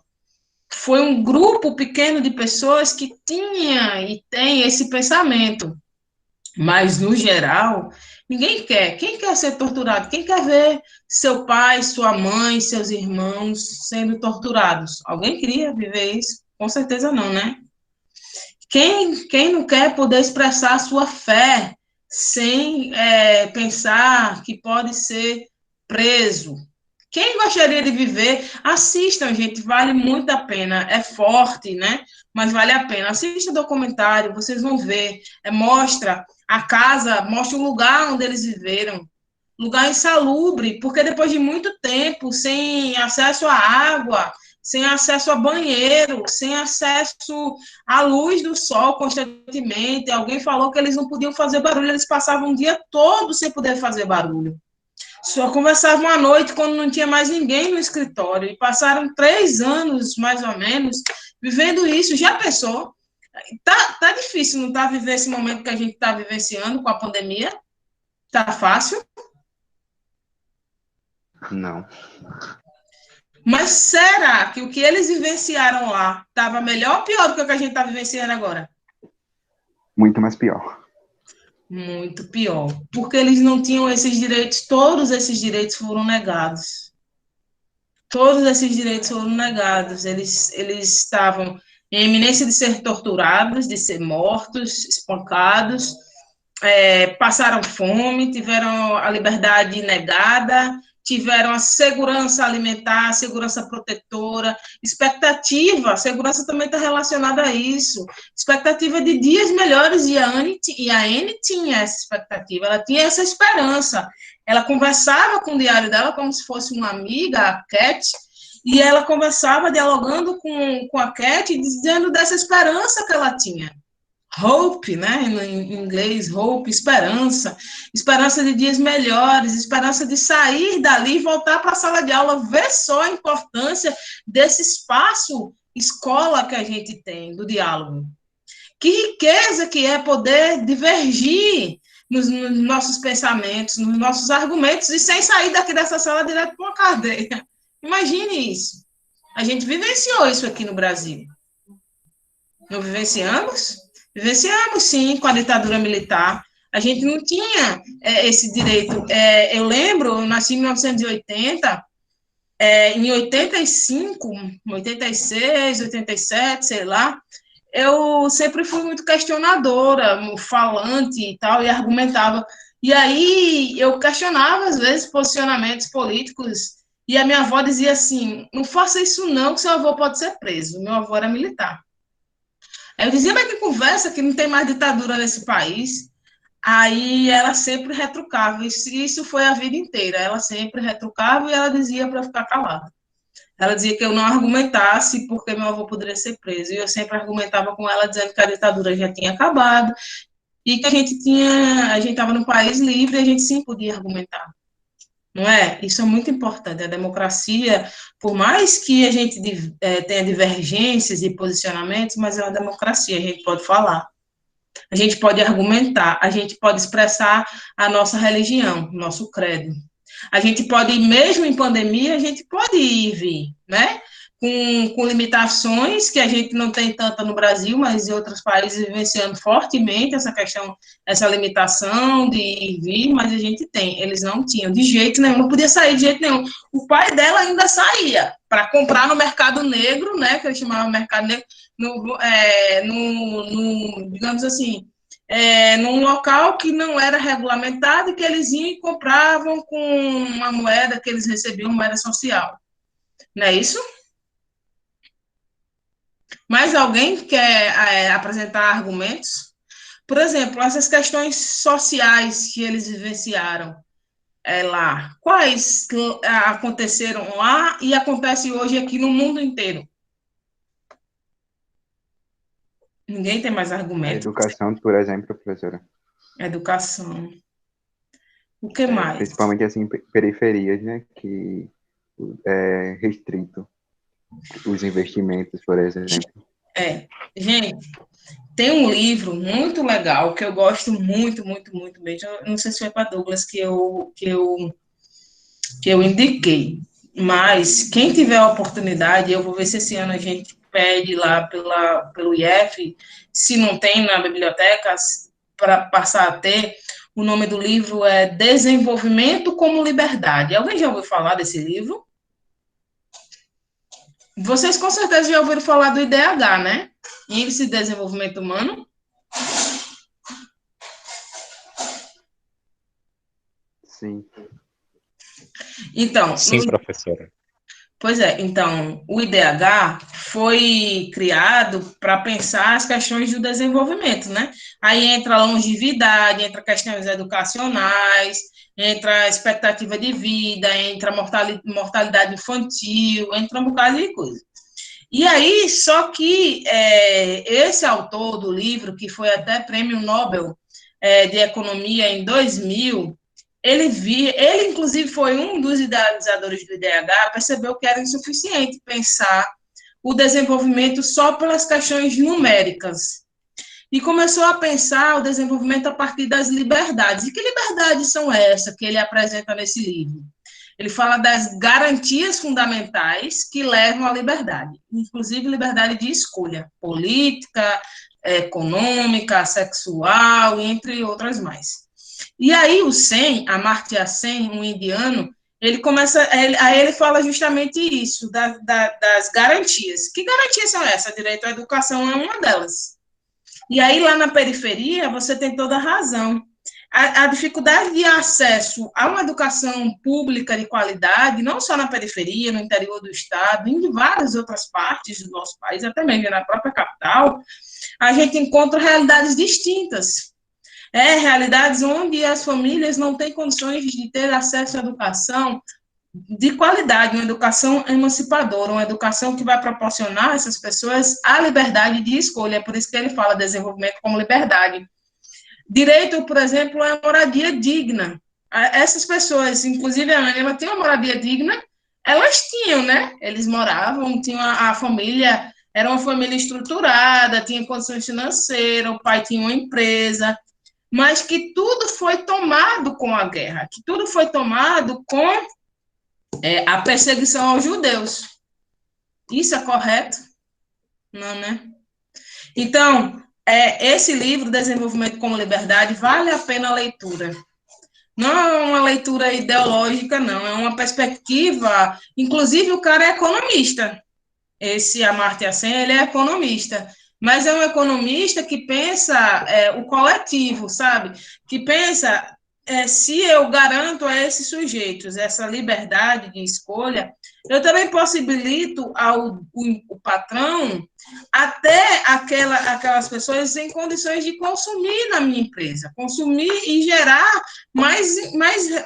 Foi um grupo pequeno de pessoas que tinha e tem esse pensamento. Mas, no geral, ninguém quer. Quem quer ser torturado? Quem quer ver seu pai, sua mãe, seus irmãos sendo torturados? Alguém queria viver isso? Com certeza não, né? Quem não quer poder expressar a sua fé sem pensar que pode ser preso? Quem gostaria de viver? Assistam, gente, vale muito a pena. É forte, né? Mas vale a pena. Assista o documentário, vocês vão ver. Mostra a casa, mostra o lugar onde eles viveram. Lugar insalubre, porque depois de muito tempo, sem acesso à água, sem acesso a banheiro, sem acesso à luz do sol constantemente. Alguém falou que eles não podiam fazer barulho, eles passavam o dia todo sem poder fazer barulho. Só conversavam à noite quando não tinha mais ninguém no escritório. E passaram 3 anos, mais ou menos, vivendo isso. Já pensou? Tá difícil, não tá viver esse momento que a gente está vivenciando com a pandemia? Tá fácil? Não. Mas será que o que eles vivenciaram lá estava melhor ou pior do que o que a gente está vivenciando agora? Muito mais pior. Muito pior. Porque eles não tinham esses direitos, todos esses direitos foram negados. Todos esses direitos foram negados. Eles estavam em iminência de ser torturados, de ser mortos, espancados, passaram fome, tiveram a liberdade negada, tiveram a segurança alimentar, a segurança protetora, expectativa, a segurança também está relacionada a isso, expectativa de dias melhores, e a Anne tinha essa expectativa, ela tinha essa esperança, ela conversava com o diário dela como se fosse uma amiga, a Cat, e ela conversava, dialogando com a Cat, dizendo dessa esperança que ela tinha. Hope, né, em inglês, hope, esperança de dias melhores, esperança de sair dali e voltar para a sala de aula, ver só a importância desse espaço escola que a gente tem, do diálogo. Que riqueza que é poder divergir nos nossos pensamentos, nos nossos argumentos, e sem sair daqui dessa sala direto para uma cadeia. Imagine isso. A gente vivenciou isso aqui no Brasil. Não vivenciamos? Vivenciamos, sim, com a ditadura militar. A gente não tinha esse direito. Eu lembro, eu nasci em 1980, em 85, 86, 87, sei lá, eu sempre fui muito questionadora, falante e tal, e argumentava. E aí eu questionava, às vezes, posicionamentos políticos, e a minha avó dizia assim, não faça isso não, que seu avô pode ser preso. Meu avô era militar. Aí eu dizia, mas que conversa, que não tem mais ditadura nesse país. Aí ela sempre retrucava, isso foi a vida inteira, ela sempre retrucava e ela dizia para eu ficar calada. Ela dizia que eu não argumentasse porque meu avô poderia ser preso, e eu sempre argumentava com ela dizendo que a ditadura já tinha acabado e que a gente estava num país livre e a gente sim podia argumentar. Não é? Isso é muito importante. A democracia, por mais que a gente tenha divergências e posicionamentos, mas é uma democracia, a gente pode falar. A gente pode argumentar, a gente pode expressar a nossa religião, nosso credo. A gente pode, mesmo em pandemia, a gente pode ir e vir, né? Com limitações que a gente não tem tanta no Brasil, mas em outros países vivenciando fortemente essa questão, essa limitação de ir e vir, mas a gente tem. Eles não tinham de jeito nenhum, não podia sair de jeito nenhum. O pai dela ainda saía para comprar no mercado negro, né? Que eu chamava mercado negro, digamos assim, num local que não era regulamentado e que eles iam e compravam com uma moeda que eles recebiam, moeda social. Não é isso? Mais alguém quer apresentar argumentos? Por exemplo, essas questões sociais que eles vivenciaram lá, quais aconteceram lá e acontecem hoje aqui no mundo inteiro? Ninguém tem mais A argumento. educação, por exemplo, professora. Educação. O que mais? Principalmente, assim, periferias, né, que é restrito os investimentos, por exemplo. Gente, tem um livro muito legal que eu gosto muito, muito, muito mesmo. Eu não sei se foi para Douglas que eu indiquei, mas quem tiver a oportunidade, eu vou ver se esse ano a gente pede lá pelo IF, se não tem na biblioteca, para passar a ter. O nome do livro é Desenvolvimento como Liberdade. Alguém já ouviu falar desse livro? Vocês com certeza já ouviram falar do IDH, né? Índice de Desenvolvimento Humano. Sim. Então, Sim, professora. Pois é, então, o IDH foi criado para pensar as questões do desenvolvimento, né? Aí entra a longevidade, entra questões educacionais, entra a expectativa de vida, entra a mortalidade infantil, entra um bocado de coisa. E aí, só que esse autor do livro, que foi até prêmio Nobel de Economia em 2000, ele inclusive foi um dos idealizadores do IDH, percebeu que era insuficiente pensar o desenvolvimento só pelas questões numéricas. E começou a pensar o desenvolvimento a partir das liberdades. E que liberdades são essas que ele apresenta nesse livro? Ele fala das garantias fundamentais que levam à liberdade, inclusive liberdade de escolha política, econômica, sexual, entre outras mais. E aí o Sen, Amartya Sen, um indiano, ele fala justamente isso, das garantias. Que garantias são essas? Direito à educação é uma delas. E aí lá na periferia você tem toda a razão. A dificuldade de acesso a uma educação pública de qualidade, não só na periferia, no interior do estado, em várias outras partes do nosso país, até mesmo na própria capital, a gente encontra realidades distintas. Realidades onde as famílias não têm condições de ter acesso à educação de qualidade, uma educação emancipadora, uma educação que vai proporcionar a essas pessoas a liberdade de escolha. É por isso que ele fala desenvolvimento como liberdade. Direito, por exemplo, é moradia digna. Essas pessoas, inclusive a Ana, tinha uma moradia digna, elas tinham, né? Eles moravam, tinham a família, era uma família estruturada, tinha condições financeiras, o pai tinha uma empresa, mas que tudo foi tomado com a guerra, que tudo foi tomado com a perseguição aos judeus. Isso é correto? Não, né? Então, esse livro, Desenvolvimento como Liberdade, vale a pena a leitura. Não é uma leitura ideológica, não, é uma perspectiva, inclusive o cara é economista, esse Amartya Sen, ele é economista, mas é um economista que pensa o coletivo, sabe? Que pensa, se eu garanto a esses sujeitos essa liberdade de escolha, eu também possibilito ao o patrão até aquelas pessoas em condições de consumir na minha empresa, consumir e gerar mais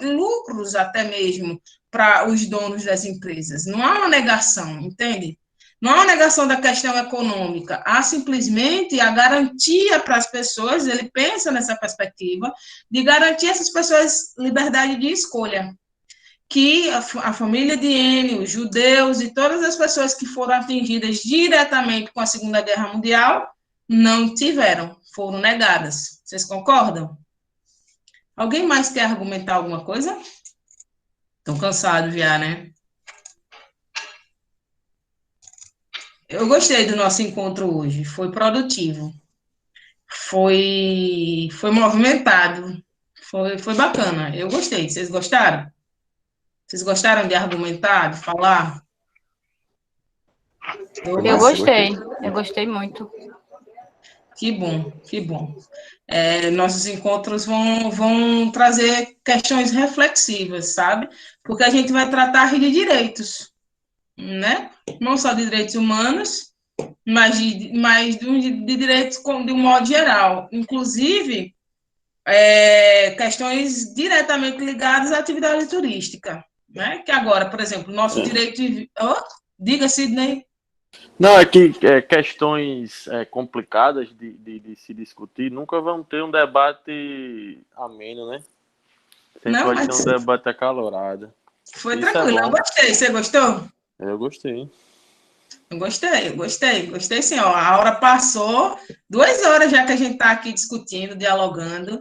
lucros até mesmo para os donos das empresas. Não há uma negação, entende? Não há uma negação da questão econômica, há simplesmente a garantia para as pessoas, ele pensa nessa perspectiva, de garantir a essas pessoas liberdade de escolha, que a família de N, os judeus e todas as pessoas que foram atingidas diretamente com a Segunda Guerra Mundial, não tiveram, foram negadas. Vocês concordam? Alguém mais quer argumentar alguma coisa? Estão cansados já, né? Eu gostei do nosso encontro hoje, foi produtivo, foi movimentado, foi bacana, eu gostei. Vocês gostaram? Vocês gostaram de argumentar, de falar? Eu gostei muito. Que bom, que bom. Nossos encontros vão trazer questões reflexivas, sabe? Porque a gente vai tratar de direitos, né? Não só de direitos humanos, mas de direitos de um modo geral. Inclusive, questões diretamente ligadas à atividade turística, né? Que agora, por exemplo, nosso direito de... diga, Sidney. Não, é que questões complicadas de se discutir nunca vão ter um debate ameno, né? Sempre vai ter um debate acalorado. Foi tranquilo, eu gostei. Você gostou? Eu gostei. Eu gostei sim, ó. A hora passou, 2 horas já que a gente está aqui discutindo, dialogando.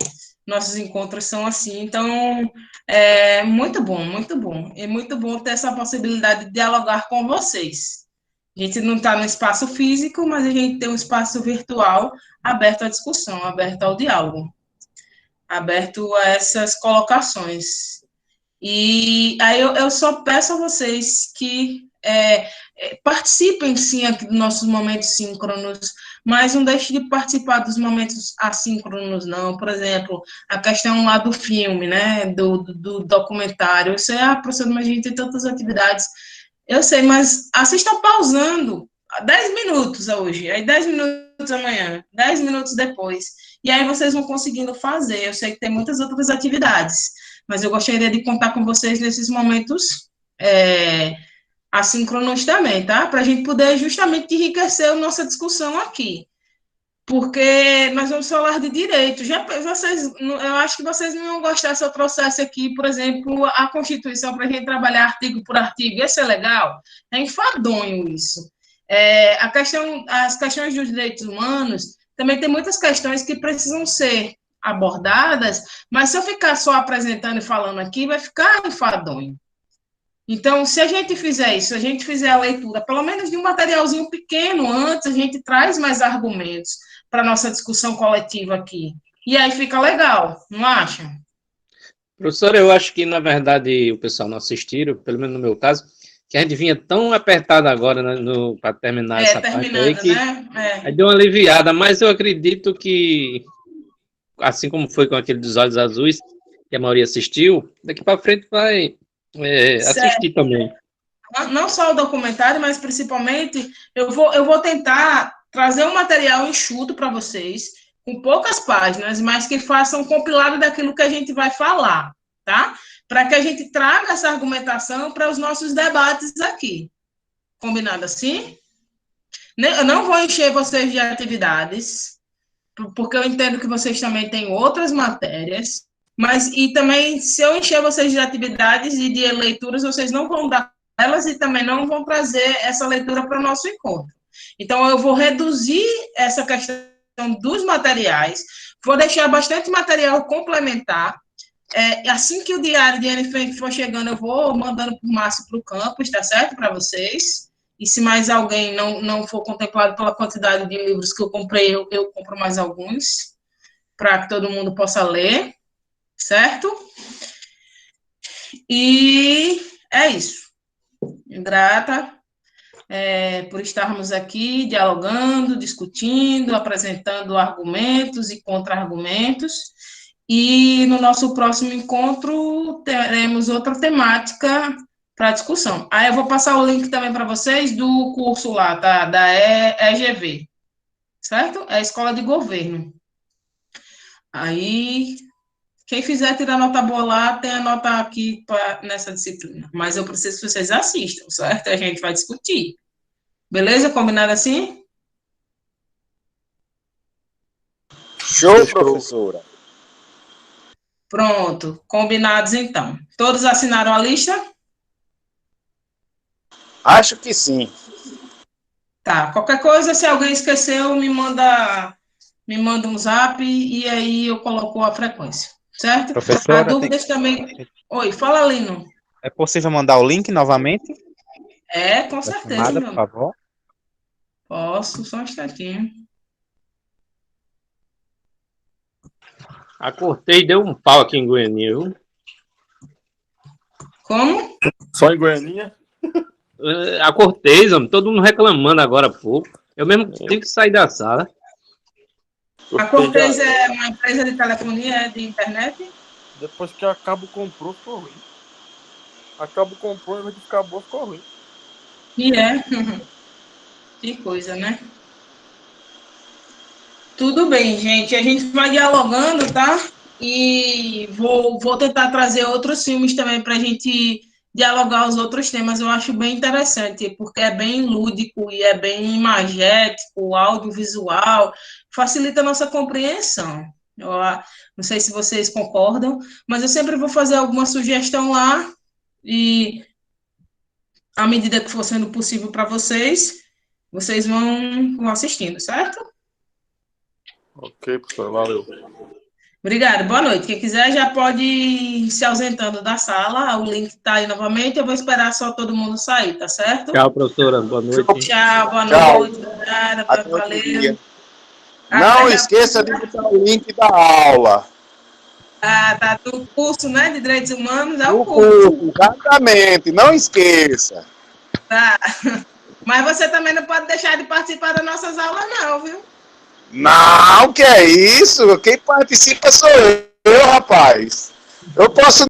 Nossos encontros são assim, então muito bom, muito bom. É muito bom ter essa possibilidade de dialogar com vocês. A gente não está no espaço físico, mas a gente tem um espaço virtual aberto à discussão, aberto ao diálogo, aberto a essas colocações. E aí eu só peço a vocês que participem, sim, aqui dos nossos momentos síncronos, mas não deixe de participar dos momentos assíncronos, não. Por exemplo, a questão lá do filme, né, do documentário. Eu sei, professor, mas a gente tem tantas atividades. Eu sei, mas assistam pausando 10 minutos hoje, aí 10 minutos amanhã, 10 minutos depois. E aí vocês vão conseguindo fazer. Eu sei que tem muitas outras atividades, mas eu gostaria de contar com vocês nesses momentos assíncronos também, tá? Para a gente poder justamente enriquecer a nossa discussão aqui. Porque nós vamos falar de direito. Eu acho que vocês não iam gostar se eu trouxesse aqui, por exemplo, a Constituição para a gente trabalhar artigo por artigo. Ia ser legal? É enfadonho isso. As questões dos direitos humanos, também tem muitas questões que precisam ser abordadas, mas se eu ficar só apresentando e falando aqui, vai ficar enfadonho. Então, se a gente fizer isso, se a gente fizer a leitura, pelo menos de um materialzinho pequeno antes, a gente traz mais argumentos para a nossa discussão coletiva aqui. E aí fica legal, não acha? Professor, eu acho que, na verdade, o pessoal não assistiram, pelo menos no meu caso, que a gente vinha tão apertado agora, né, para terminar essa parte aí, que aí deu uma aliviada, mas eu acredito que, assim como foi com aquele dos Olhos Azuis, que a maioria assistiu, daqui para frente vai assistir também. Não só o documentário, mas principalmente eu vou tentar trazer um material enxuto para vocês, com poucas páginas, mas que façam um compilado daquilo que a gente vai falar, tá? Para que a gente traga essa argumentação para os nossos debates aqui. Combinado assim? Eu não vou encher vocês de atividades, porque eu entendo que vocês também têm outras matérias, e também, se eu encher vocês de atividades e de leituras, vocês não vão dar elas e também não vão trazer essa leitura para o nosso encontro. Então, eu vou reduzir essa questão dos materiais, vou deixar bastante material complementar. Assim que o diário de NFM for chegando, eu vou mandando por Márcio para o campus, tá certo? Para vocês. E se mais alguém não for contemplado pela quantidade de livros que eu comprei, eu compro mais alguns, para que todo mundo possa ler, certo? E é isso. Grata por estarmos aqui dialogando, discutindo, apresentando argumentos e contra-argumentos. E no nosso próximo encontro teremos outra temática para discussão. Aí eu vou passar o link também para vocês do curso lá, tá? Da EGV, certo? É a Escola de Governo. Aí, quem fizer tirar nota boa lá, tem a nota aqui nessa disciplina. Mas eu preciso que vocês assistam, certo? A gente vai discutir. Beleza? Combinado assim? Show, professora. Pronto. Combinados, então. Todos assinaram a lista? Acho que sim. Tá. Qualquer coisa, se alguém esqueceu, me manda um zap e aí eu coloco a frequência. Certo? Professora, dúvidas também... Oi, fala, Lino. É possível mandar o link novamente? É, com certeza, chamada, meu por favor. Posso, só um instantinho. A Cortez deu um pau aqui em Goiânia, viu? Como? Só em Goiânia? A Cortez, homem, todo mundo reclamando agora há pouco. Eu mesmo tive que sair da sala. A Cortez é uma empresa de telefonia, de internet? Depois que a Cabo comprou, ficou ruim. A Cabo comprou, em vez de ficar boa, ficou ruim. E é. Que coisa, né? Tudo bem, gente. A gente vai dialogando, tá? E vou tentar trazer outros filmes também para a gente dialogar os outros temas. Eu acho bem interessante, porque é bem lúdico e é bem imagético, audiovisual, facilita a nossa compreensão. Eu não sei se vocês concordam, mas eu sempre vou fazer alguma sugestão lá e, à medida que for sendo possível para vocês, vocês vão assistindo, certo? Ok, professor, valeu. Obrigada, boa noite. Quem quiser já pode ir se ausentando da sala, o link está aí novamente, eu vou esperar só todo mundo sair, tá certo? Tchau, professora, boa noite. Tchau, boa noite, obrigada, valeu. Não esqueça de botar o link da aula. Tá do curso, né, de Direitos Humanos, é o curso. Exatamente, não esqueça. Tá, mas você também não pode deixar de participar das nossas aulas não, viu? Não, que é isso? Quem participa sou eu, rapaz. Eu posso